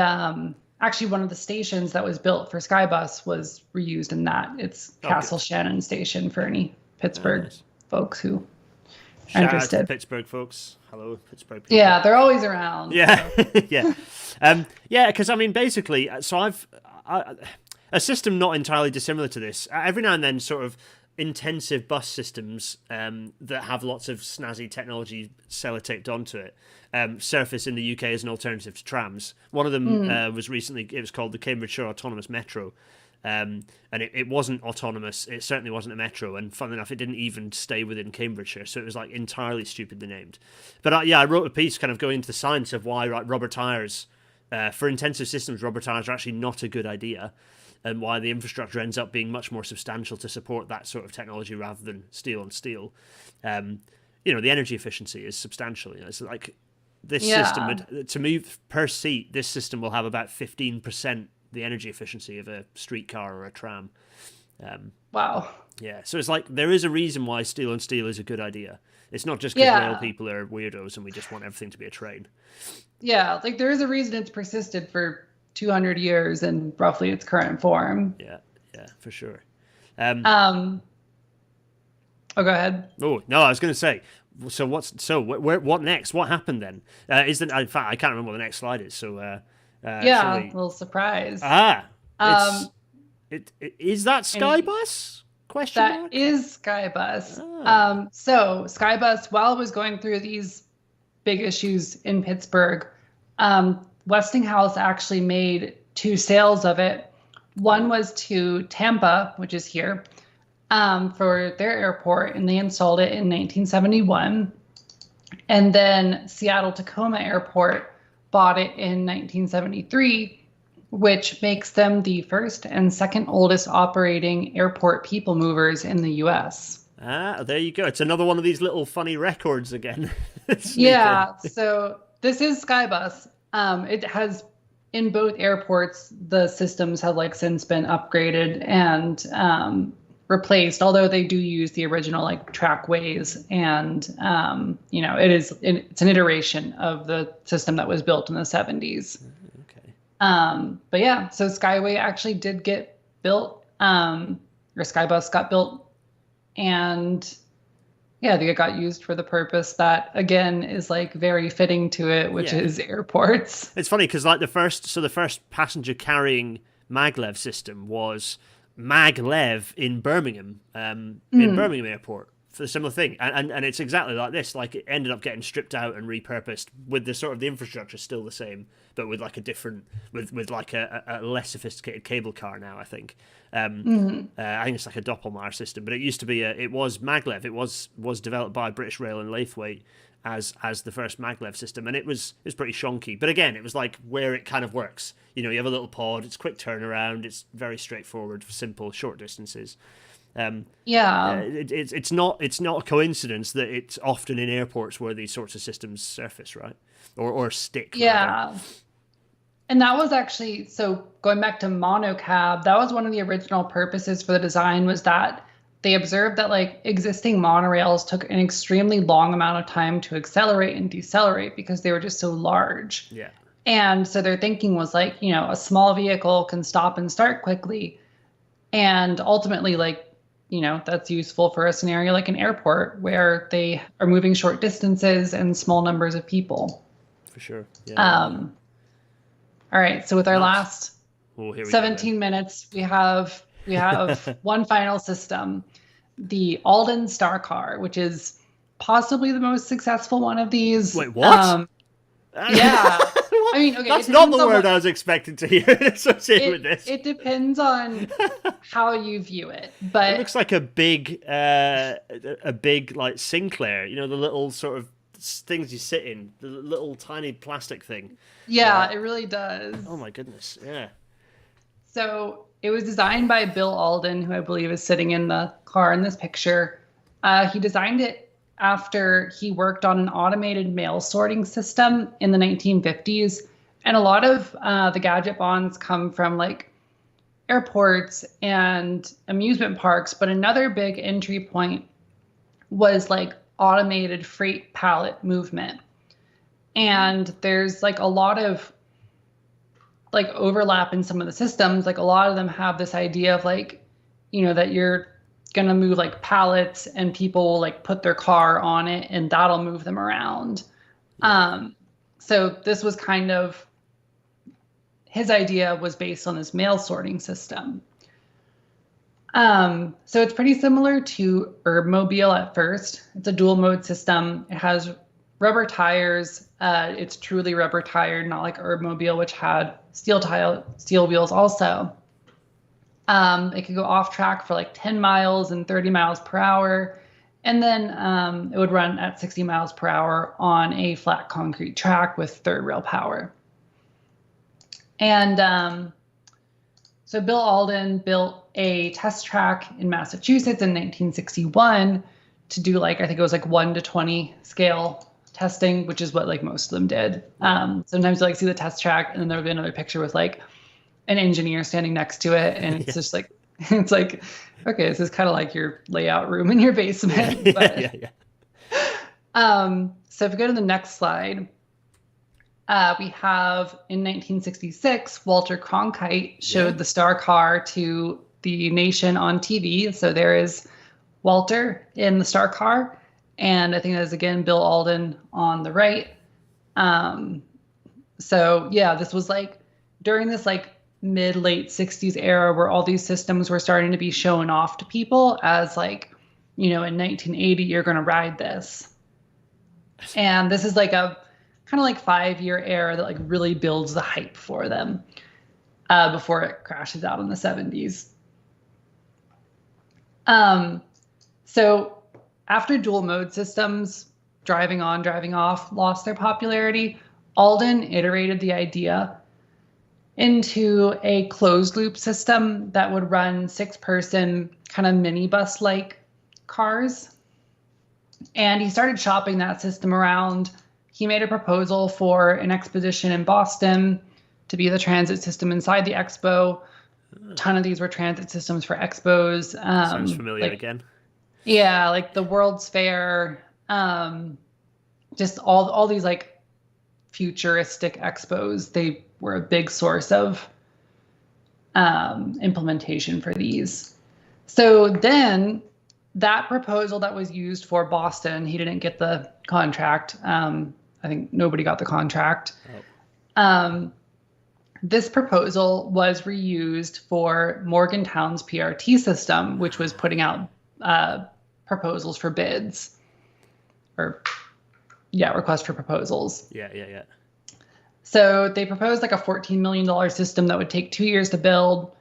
actually, one of the stations that was built for Skybus was reused in that. It's Castle Shannon Station for any Pittsburgh folks who are interested. Shout out to the Pittsburgh folks. Hello, Pittsburgh people. Yeah, they're always around. Yeah, so. Yeah, because I mean, basically, so I've a system not entirely dissimilar to this. Every now and then, sort of intensive bus systems that have lots of snazzy technology sellotaped onto it surface in the UK as an alternative to trams. One of them was recently, it was called the Cambridgeshire Autonomous Metro, and it wasn't autonomous. It certainly wasn't a metro, and funnily enough, it didn't even stay within Cambridgeshire, so it was like entirely stupidly named. But I wrote a piece kind of going into the science of why rubber tyres, for intensive systems, rubber tyres are actually not a good idea, and why the infrastructure ends up being much more substantial to support that sort of technology rather than steel on steel. The energy efficiency is substantial. It's like this system, to move per seat, this system will have about 15% the energy efficiency of a streetcar or a tram. Wow. Yeah, so it's like there is a reason why steel on steel is a good idea. It's not just because rail people are weirdos and we just want everything to be a train. Yeah, like there is a reason it's persisted for 200 years in roughly its current form. Yeah, for sure. Oh, go ahead. Oh no, I was going to say. So what next? What happened then? In fact, I can't remember what the next slide is. So a little surprise. Is that Skybus? Question that mark? Is Skybus. So Skybus, while it was going through these big issues in Pittsburgh, Westinghouse actually made 2 sales of it. One was to Tampa, which is here, for their airport, and they installed it in 1971. And then Seattle Tacoma Airport bought it in 1973, which makes them the first and second oldest operating airport people movers in the U.S. There you go. It's another one of these little funny records again. Yeah, so this is Skybus. It has, in both airports, the systems have since been upgraded and replaced, although they do use the original trackways, and it's an iteration of the system that was built in the 70s. Okay. But yeah, so Skyway actually did get built, or Skybus got built, and yeah, they got used for the purpose that, again, is very fitting to it, which is airports. It's funny because the first passenger carrying maglev system was maglev in Birmingham, in Birmingham Airport, for the similar thing, and it's exactly like this. It ended up getting stripped out and repurposed with the sort of the infrastructure still the same, but with a different, with a less sophisticated cable car now. I think. I think it's a Doppelmayr system, but it used to be it was maglev. It was developed by British Rail and Laithwaite as the first maglev system, and it was pretty shonky. But again, it was where it kind of works. You have a little pod. It's quick turnaround. It's very straightforward, simple, short distances. It's not a coincidence that it's often in airports where these sorts of systems surface, right? Or stick. Yeah. Rather. And that was actually, so going back to Monocab, that was one of the original purposes for the design, was that they observed that existing monorails took an extremely long amount of time to accelerate and decelerate because they were just so large. Yeah. And so their thinking was a small vehicle can stop and start quickly. And ultimately, that's useful for a scenario like an airport where they are moving short distances and small numbers of people. For sure. Yeah. All right. So with our last 17 go, minutes, we have one final system, the Alden Star Car, which is possibly the most successful one of these. Wait, what? Yeah. I mean, okay. That's not the word I was expecting to hear associated with this. It depends on how you view it, but it looks like a big Sinclair. The little sort of things you sit in, the little tiny plastic thing. Yeah, it really does. Oh my goodness, yeah. So it was designed by Bill Alden, who I believe is sitting in the car in this picture. He designed it after he worked on an automated mail sorting system in the 1950s. And a lot of the gadget bonds come from airports and amusement parks. But another big entry point was automated freight pallet movement. And there's like a lot of like overlap in some of the systems. Like a lot of them have this idea of like, that you're gonna move like pallets and people will like put their car on it and that'll move them around. So this was kind of, his idea was based on this mail sorting system. So it's pretty similar to Urbmobile at first. It's a dual mode system. It has rubber tires. It's truly rubber tired, not like Urbmobile, which had steel wheels also. It could go off track for like 10 miles and 30 miles per hour. And then it would run at 60 miles per hour on a flat concrete track with third rail power. And so Bill Alden built a test track in Massachusetts in 1961 to do like, I think it was like 1 to 20 scale testing, which is what like most of them did. Sometimes you like see the test track and then there'll be another picture with like an engineer standing next to it. And it's just like, it's like, okay, this is kind of like your layout room in your basement. So if we go to the next slide, we have in 1966, Walter Cronkite showed the Star Car to the nation on TV. So there is Walter in the Star Car. And I think that is, again, Bill Alden on the right. So yeah, this was like during this like mid-late 60s era where all these systems were starting to be shown off to people as like, in 1980, you're going to ride this. And this is like a kind of like 5-year era that like really builds the hype for them before it crashes out in the 70s. So after dual mode systems, driving on, driving off, lost their popularity, Alden iterated the idea into a closed loop system that would run 6-person kind of minibus-like cars. And he started shopping that system around. He made a proposal for an exposition in Boston to be the transit system inside the expo. A ton of these were transit systems for expos. Sounds familiar again. Yeah, like the World's Fair, just all these like futuristic expos. They were a big source of implementation for these. So then that proposal that was used for Boston, he didn't get the contract. I think nobody got the contract. This proposal was reused for Morgantown's PRT system, which was putting out proposals for bids, request for proposals. Yeah. So they proposed like a $14 million system that would take 2 years to build.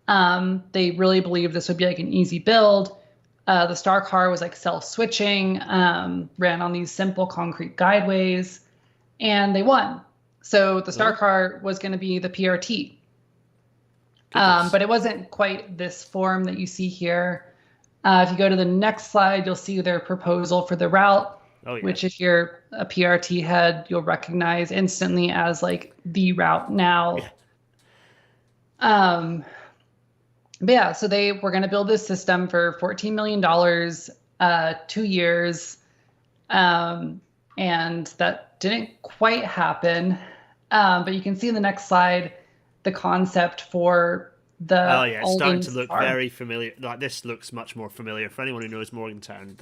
They really believed this would be like an easy build. The Star Car was like self-switching, ran on these simple concrete guideways, and they won. So the Star Car was going to be the PRT. But it wasn't quite this form that you see here. If you go to the next slide, you'll see their proposal for the route, which if you're a PRT head, you'll recognize instantly as like the route now. But yeah, so they were going to build this system for $14 million, 2 years. And that didn't quite happen. But you can see in the next slide, the concept for the it's starting to look very familiar. Like this looks much more familiar for anyone who knows Morgantown.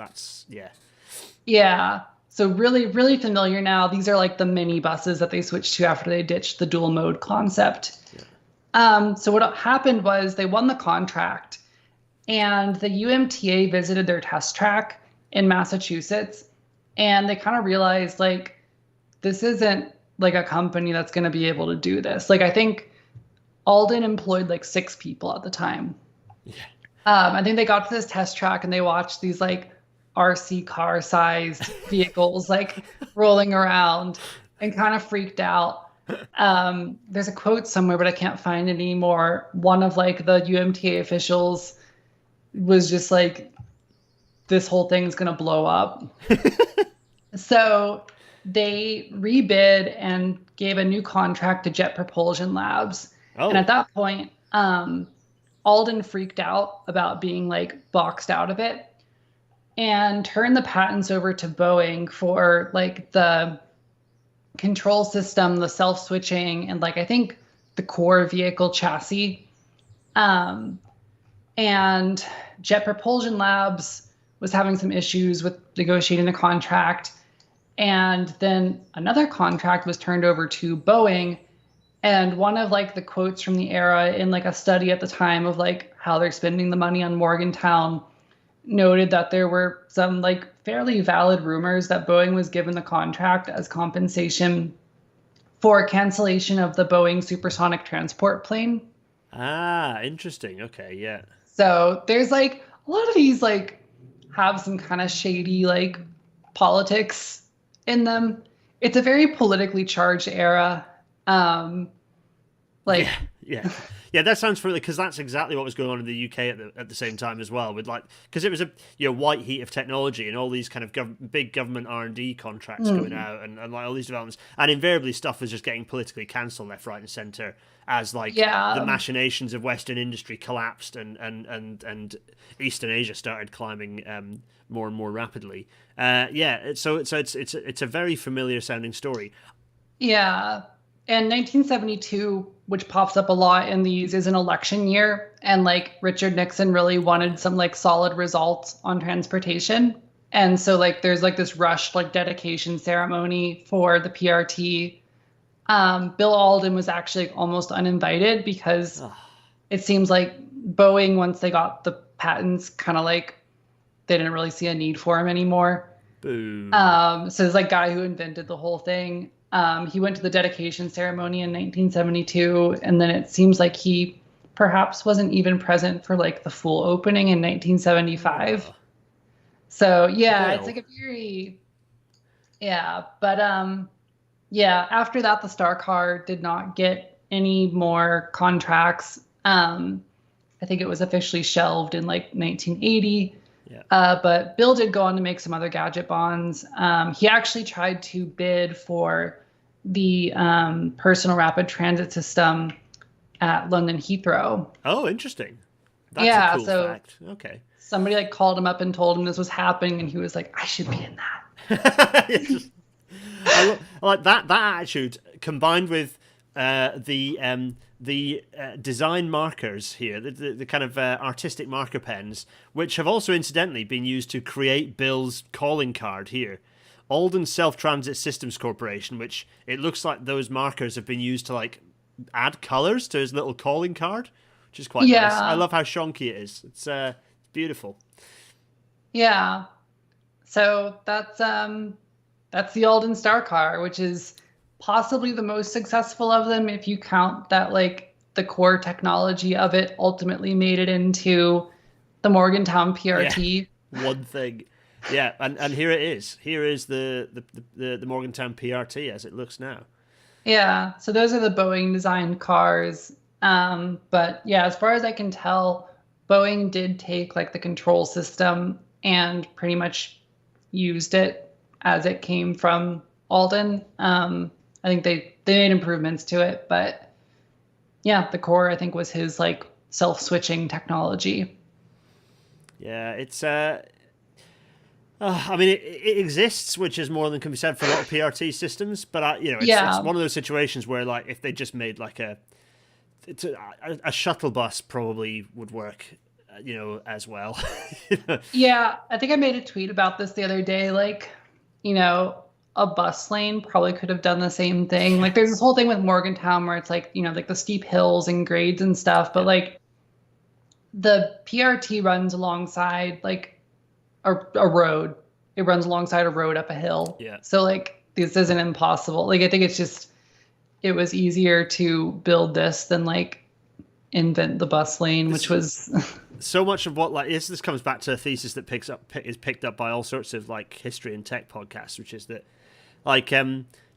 Yeah. So really, really familiar now. These are like the mini buses that they switched to after they ditched the dual mode concept. So what happened was they won the contract and the UMTA visited their test track in Massachusetts and they kind of realized like, this isn't like a company that's going to be able to do this. Like, I think Alden employed like 6 people at the time. I think they got to this test track and they watched these like RC car sized vehicles like rolling around and kind of freaked out. There's a quote somewhere, but I can't find it anymore. One of like the UMTA officials was just like, this whole thing's going to blow up. So they rebid and gave a new contract to Jet Propulsion Labs. And at that point, Alden freaked out about being like boxed out of it and turned the patents over to Boeing for like the control system, the self-switching, and like I think the core vehicle chassis. Um, and Jet Propulsion Labs was having some issues with negotiating the contract. And then another contract was turned over to Boeing. And one of like the quotes from the era in like a study at the time of like how they're spending the money on Morgantown noted that there were some like fairly valid rumors that Boeing was given the contract as compensation for cancellation of the Boeing supersonic transport plane. Ah, interesting. Okay, yeah. So there's like a lot of these like have some kind of shady like politics in them. It's a very politically charged era. Like Yeah, yeah, that sounds familiar because that's exactly what was going on in the UK at the same time as well. With like, because it was a white heat of technology and all these kind of big government R&D contracts going out and like all these developments, and invariably stuff was just getting politically cancelled left, right, and centre as like the yeah. machinations of Western industry collapsed and Eastern Asia started climbing more and more rapidly. So it's a very familiar sounding story. Yeah. And 1972, which pops up a lot in these, is an election year. And like Richard Nixon really wanted some like solid results on transportation. And so like there's like this rushed like dedication ceremony for the PRT. Bill Alden was actually almost uninvited because it seems like Boeing, once they got the patents, kind of like they didn't really see a need for him anymore. Boo. So this like guy who invented the whole thing. He went to the dedication ceremony in 1972, and then it seems like he perhaps wasn't even present for like the full opening in 1975. So yeah, it's like a very but yeah. After that, the Star Car did not get any more contracts. I think it was officially shelved in like 1980. Yeah. But Bill did go on to make some other gadget bonds. He actually tried to bid for the personal rapid transit system at London Heathrow. Oh, interesting. That's a cool fact. Okay. Somebody like called him up and told him this was happening, and he was like, "I should be in that." I like that attitude combined with the design markers here, the kind of artistic marker pens, which have also incidentally been used to create Bill's calling card here. Alden Self-Transit Systems Corporation, which it looks like those markers have been used to like add colours to his little calling card, which is quite nice. I love how shonky it is. It's beautiful. Yeah. So that's the Alden Star Car, which is possibly the most successful of them if you count that like the core technology of it ultimately made it into the Morgantown PRT. Yeah, one thing. Yeah, and here it is. Here is the Morgantown PRT as it looks now. Yeah, so those are the Boeing designed cars. But yeah, as far as I can tell, Boeing did take like the control system and pretty much used it as it came from Alden. I think they made improvements to it, but yeah, the core I think was his like self-switching technology. Yeah, it's I mean, it exists, which is more than can be said for a lot of PRT systems. But it's one of those situations where, like, if they just made like a shuttle bus, probably would work, as well. Yeah, I think I made a tweet about this the other day. Like, a bus lane probably could have done the same thing. Like, there's this whole thing with Morgantown where it's like, like the steep hills and grades and stuff. But like, the PRT runs alongside like a road. It runs alongside a road up a hill. Yeah. So like this isn't impossible. Like I think it's just it was easier to build this than like invent the bus lane, which was so much of what like this comes back to a thesis that is picked up by all sorts of like history and tech podcasts, which is that like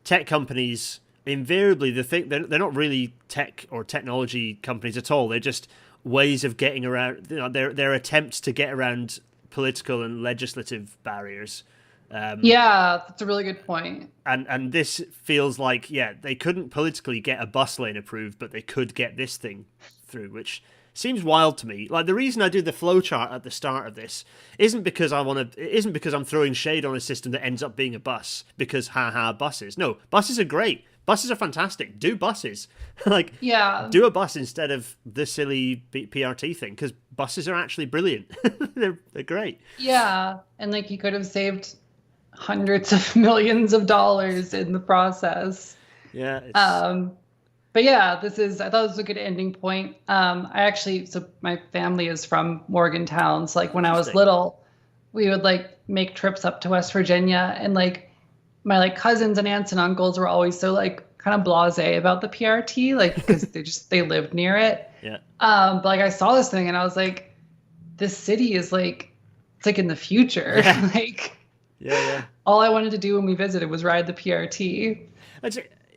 tech companies invariably they're not really tech or technology companies at all. They're just ways of getting around. Their attempts to get around political and legislative barriers. Yeah, that's a really good point. And this feels like they couldn't politically get a bus lane approved, but they could get this thing through, which seems wild to me. Like, the reason I do the flowchart at the start of this isn't because I'm throwing shade on a system that ends up being a bus, because haha, buses. No, buses are great. Buses are fantastic. Do buses. Like, do a bus instead of the silly PRT thing, because buses are actually brilliant. They're great. Yeah, and like, you could have saved hundreds of millions of dollars in the process. Yeah. But yeah, I thought this was a good ending point. So my family is from Morgantown. So like, when I was little, we would like make trips up to West Virginia, and like my like cousins and aunts and uncles were always so like kind of blasé about the PRT, like, because they lived near it. Yeah. But like, I saw this thing and I was like, this city is like, it's like in the future. Yeah. Like, yeah. All I wanted to do when we visited was ride the PRT.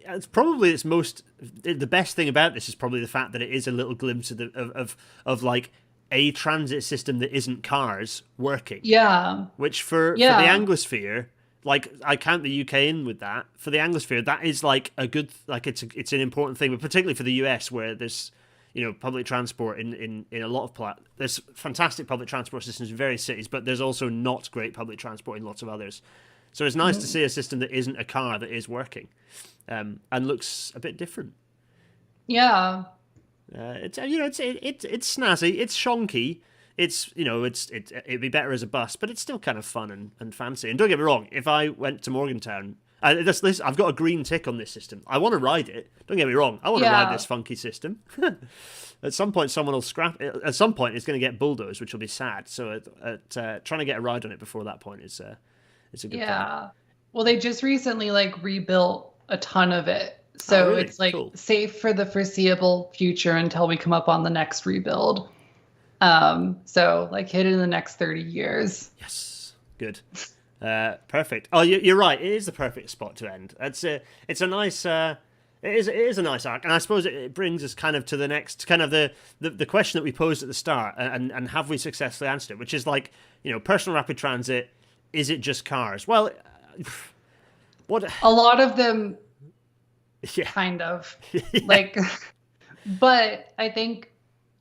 It's probably the best thing about this is probably the fact that it is a little glimpse of like a transit system that isn't cars working. Yeah. Which for the Anglosphere, like, I count the UK in with that. For the Anglosphere, that is like a good, like, it's an important thing, but particularly for the US, where there's, you know, public transport in a lot of there's fantastic public transport systems in various cities, but there's also not great public transport in lots of others. So it's nice to see a system that isn't a car that is working, and looks a bit different. Yeah. It's snazzy. It's shonky. It'd be better as a bus, but it's still kind of fun and fancy. And don't get me wrong, if I went to Morgantown, I've got a green tick on this system. I want to ride it. Don't get me wrong. I want to ride this funky system. At some point, someone will scrap it. At some point, it's going to get bulldozed, which will be sad. So trying to get a ride on it before that point is a good plan. Well, they just recently like rebuilt a ton of it. So really? It's like Cool. Safe for the foreseeable future until we come up on the next rebuild. So like, hit it in the next 30 years. Yes. Good. Perfect. Oh, you're right. It is the perfect spot to end. It's a nice. It is a nice arc, and I suppose it brings us kind of to the next kind of the question that we posed at the start, and have we successfully answered it? Which is like, you know, personal rapid transit. Is it just cars? Well, what a lot of them, yeah. kind of like, but I think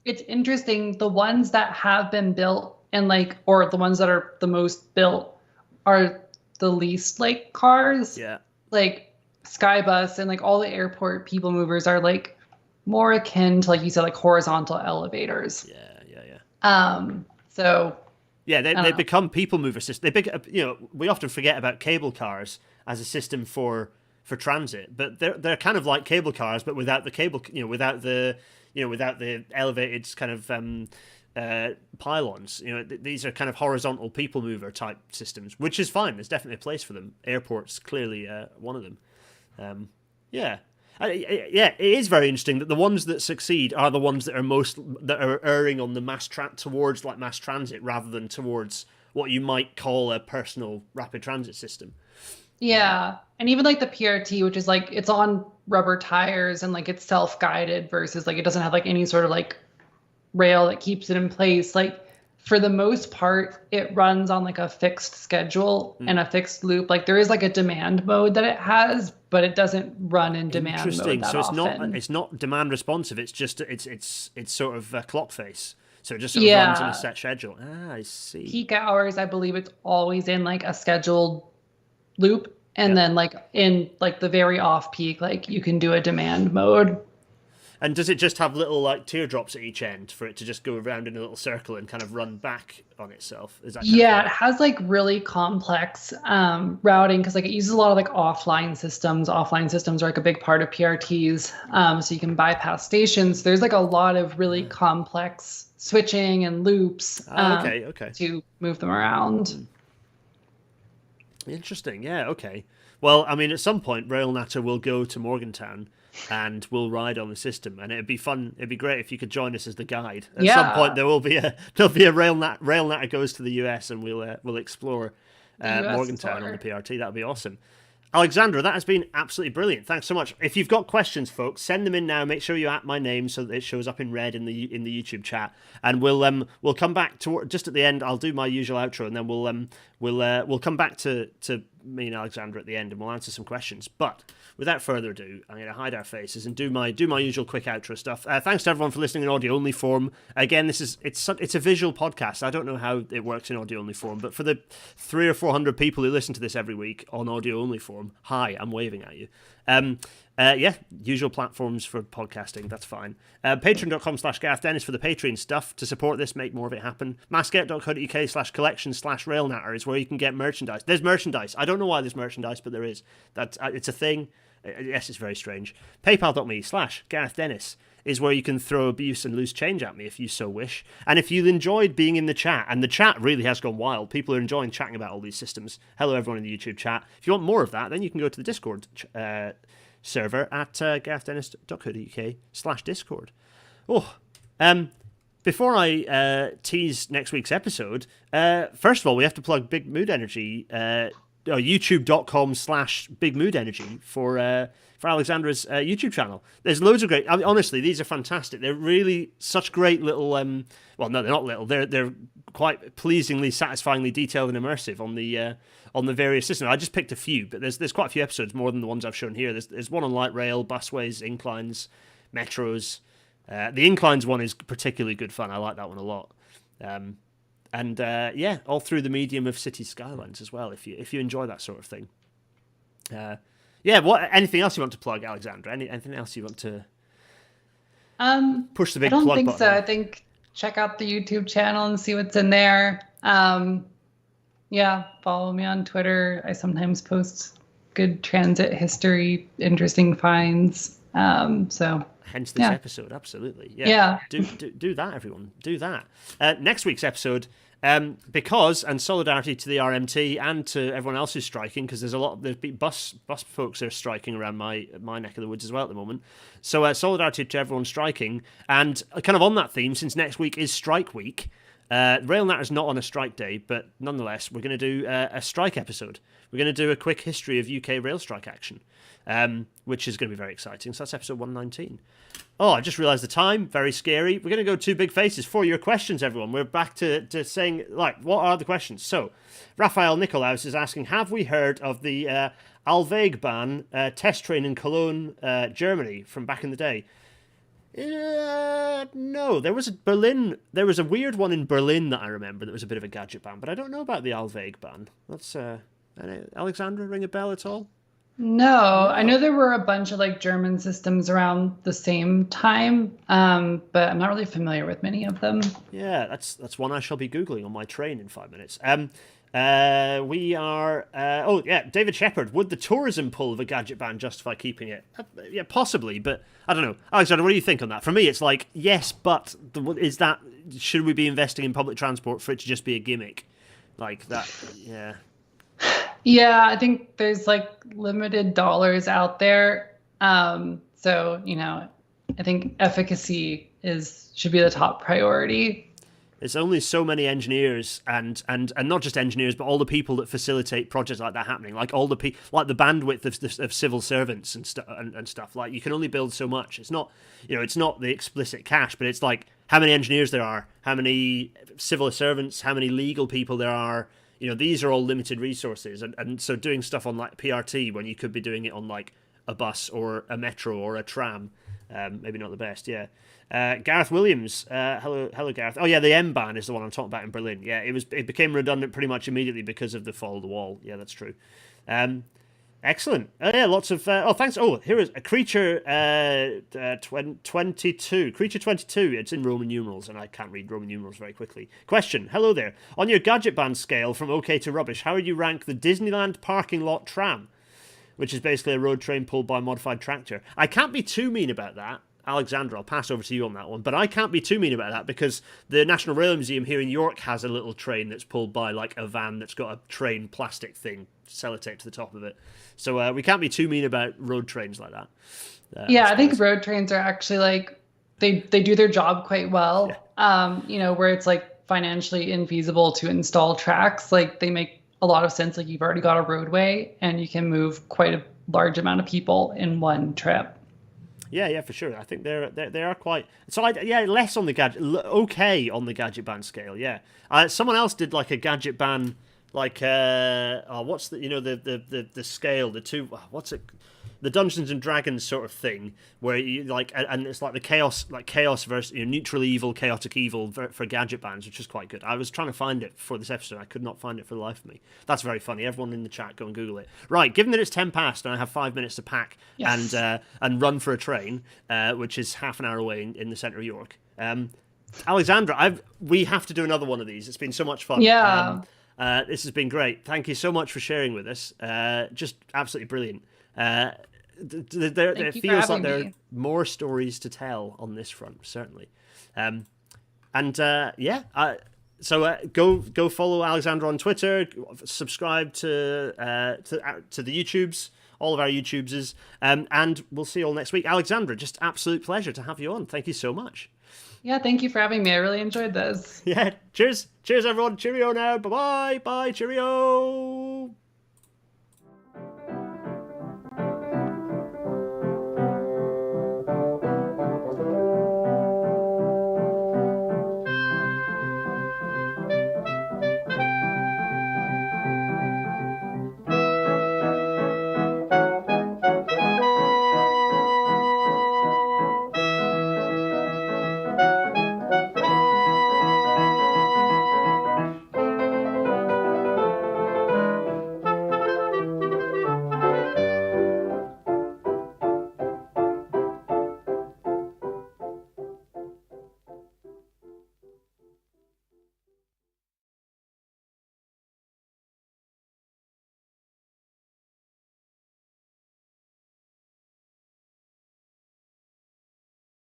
it's interesting. The ones that have been built and like, or the ones that are the most built are the least like cars. Yeah. Like Skybus and like all the airport people movers are like more akin to, like you said, like horizontal elevators. Yeah. So. Yeah, they become people mover systems. We often forget about cable cars as a system for transit, but they're kind of like cable cars, but without the cable, without the elevated kind of pylons. These are kind of horizontal people mover type systems, which is fine. There's definitely a place for them. Airports clearly one of them. It is very interesting that the ones that succeed are the ones that are erring on the towards like mass transit rather than towards what you might call a personal rapid transit system. Yeah, and even like the PRT, which is like, it's on rubber tires and like it's self-guided versus like it doesn't have like any sort of like rail that keeps it in place. Like, for the most part, it runs on like a fixed schedule and a fixed loop. Like, there is like a demand mode that it has, but it doesn't run in demand mode that so often. It's not demand responsive. It's just it's sort of a clock face. So it just sort of runs on a set schedule. I see. Peak hours, I believe it's always in like a scheduled loop, and then like in like the very off peak, like you can do a demand mode. And does it just have little like teardrops at each end for it to just go around in a little circle and kind of run back on itself? Is that it has like really complex routing, because like it uses a lot of like offline systems. Offline systems are like a big part of PRTs, so you can bypass stations. There's like a lot of really complex switching and loops to move them around. Interesting. Yeah. Okay. Well, I mean, at some point, RailNatter will go to Morgantown and we'll ride on the system, and it'd be fun. It'd be great if you could join us as the guide. At some point, there'll be a RailNatter goes to the US, and we'll explore Morgantown on the PRT. That'd be awesome. Alexandra, that has been absolutely brilliant. Thanks so much. If you've got questions, folks, send them in now. Make sure you at my name so that it shows up in red in the YouTube chat, and we'll come back to just at the end. I'll do my usual outro, and then we'll come back to me and Alexandra at the end, and we'll answer some questions. But without further ado, I'm going to hide our faces and do my usual quick outro stuff. Thanks to everyone for listening in audio only form. Again, it's a visual podcast. I don't know how it works in audio only form, but for the 300 or 400 people who listen to this every week on audio only form, hi, I'm waving at you. Usual platforms for podcasting, that's fine. Patreon.com/GarethDennis for the Patreon stuff to support this, make more of it happen. Masket.co.uk/collection/rail natter is where you can get merchandise. There's merchandise. I don't know why there's merchandise, but there is. It's a thing. Yes, it's very strange. PayPal.me/GarethDennis is where you can throw abuse and loose change at me if you so wish. And if you enjoyed being in the chat, and the chat really has gone wild, people are enjoying chatting about all these systems. Hello, everyone in the YouTube chat. If you want more of that, then you can go to the Discord server at garethdennis.co.uk/Discord. Before I tease next week's episode, first of all, we have to plug Big Mood Energy, youtube.com/Big Mood Energy for Alexandra's YouTube channel. There's loads of great. I mean, honestly, these are fantastic. They're really such great little. Well, no, they're not little. They're quite pleasingly, satisfyingly detailed and immersive on the various systems. I just picked a few, but there's quite a few episodes, more than the ones I've shown here. There's one on light rail, busways, inclines, metros. The inclines one is particularly good fun. I like that one a lot. All through the medium of city skylines as well. If you enjoy that sort of thing. Anything else you want to plug, Alexandra? Anything else you want to push the big plug button? I don't think so. I think check out the YouTube channel and see what's in there. Follow me on Twitter. I sometimes post good transit history, interesting finds. Hence this episode, absolutely. Yeah. Do that, everyone. Do that. Next week's episode, because, and solidarity to the RMT and to everyone else who's striking, because there's bus folks that are striking around my neck of the woods as well at the moment. So solidarity to everyone striking, and kind of on that theme, since next week is strike week, Rail Natter's not on a strike day, but nonetheless, we're going to do a strike episode. We're going to do a quick history of UK rail strike action, which is going to be very exciting. So that's episode 119. Oh, I just realised the time. Very scary. We're going to go two big faces for your questions, everyone. We're back to saying, what are the questions? So, Raphael Nicolaus is asking, have we heard of the Alwegbahn test train in Cologne, Germany, from back in the day? No, there was a weird one in Berlin that I remember that was a bit of a gadget ban, but I don't know about the Alwegbahn. That's Alexandra, ring a bell at all? No, I know there were a bunch of German systems around the same time, but I'm not really familiar with many of them. Yeah, that's one I shall be Googling on my train in 5 minutes. We are... David Shepherd. Would the tourism pull of a gadget ban justify keeping it? Yeah, possibly, but I don't know. Alexander, what do you think on that? For me, it's yes, but should we be investing in public transport for it to just be a gimmick? Like that, yeah. Yeah, I think there's limited dollars out there. So, I think efficacy should be the top priority. There's only so many engineers and not just engineers, but all the people that facilitate projects like that happening. All the the bandwidth of civil servants and stuff. You can only build so much. It's not, it's not the explicit cash, but it's how many engineers there are, how many civil servants, how many legal people there are. These are all limited resources, and so doing stuff on PRT when you could be doing it on a bus or a metro or a tram, maybe not the best. Yeah. Gareth Williams, hello Gareth. Oh yeah, the M ban is the one I'm talking about in Berlin. Yeah, it became redundant pretty much immediately because of the fall of the wall. Yeah, that's true. Excellent. Lots of thanks. Oh, here is a Creature 22. Creature 22. It's in Roman numerals, and I can't read Roman numerals very quickly. Question. Hello there. On your gadget band scale from okay to rubbish, how would you rank the Disneyland parking lot tram, which is basically a road train pulled by a modified tractor? I can't be too mean about that. Alexandra, I'll pass over to you on that one, but I can't be too mean about that because the National Railway Museum here in York has a little train that's pulled by a van that's got a train plastic thing sellotape to the top of it. So we can't be too mean about road trains like that. I think road trains are actually they do their job quite well. Yeah. Where it's financially infeasible to install tracks, they make a lot of sense. You've already got a roadway and you can move quite a large amount of people in one trip. Yeah, for sure. I think they are quite. So less on the gadget, okay on the gadget ban scale. Yeah, someone else did a gadget ban like what's the the scale, the two, what's it, the Dungeons and Dragons sort of thing, where you like, and it's like the chaos versus neutral evil, chaotic evil for gadget bands, which is quite good. I was trying to find it for this episode, I could not find it for the life of me. That's very funny. Everyone in the chat, go and Google it. Right, given that it's 10 past and I have 5 minutes to pack and run for a train, which is half an hour away in the centre of York. Alexandra, we have to do another one of these. It's been so much fun. Yeah. This has been great. Thank you so much for sharing with us. Just absolutely brilliant. It feels like there are more stories to tell on this front, certainly. So go follow Alexandra on Twitter. Subscribe to the YouTubes, all of our YouTubers, and we'll see you all next week. Alexandra, just absolute pleasure to have you on. Thank you so much. Yeah, thank you for having me. I really enjoyed this. Yeah, cheers everyone. Cheerio now. Bye, cheerio.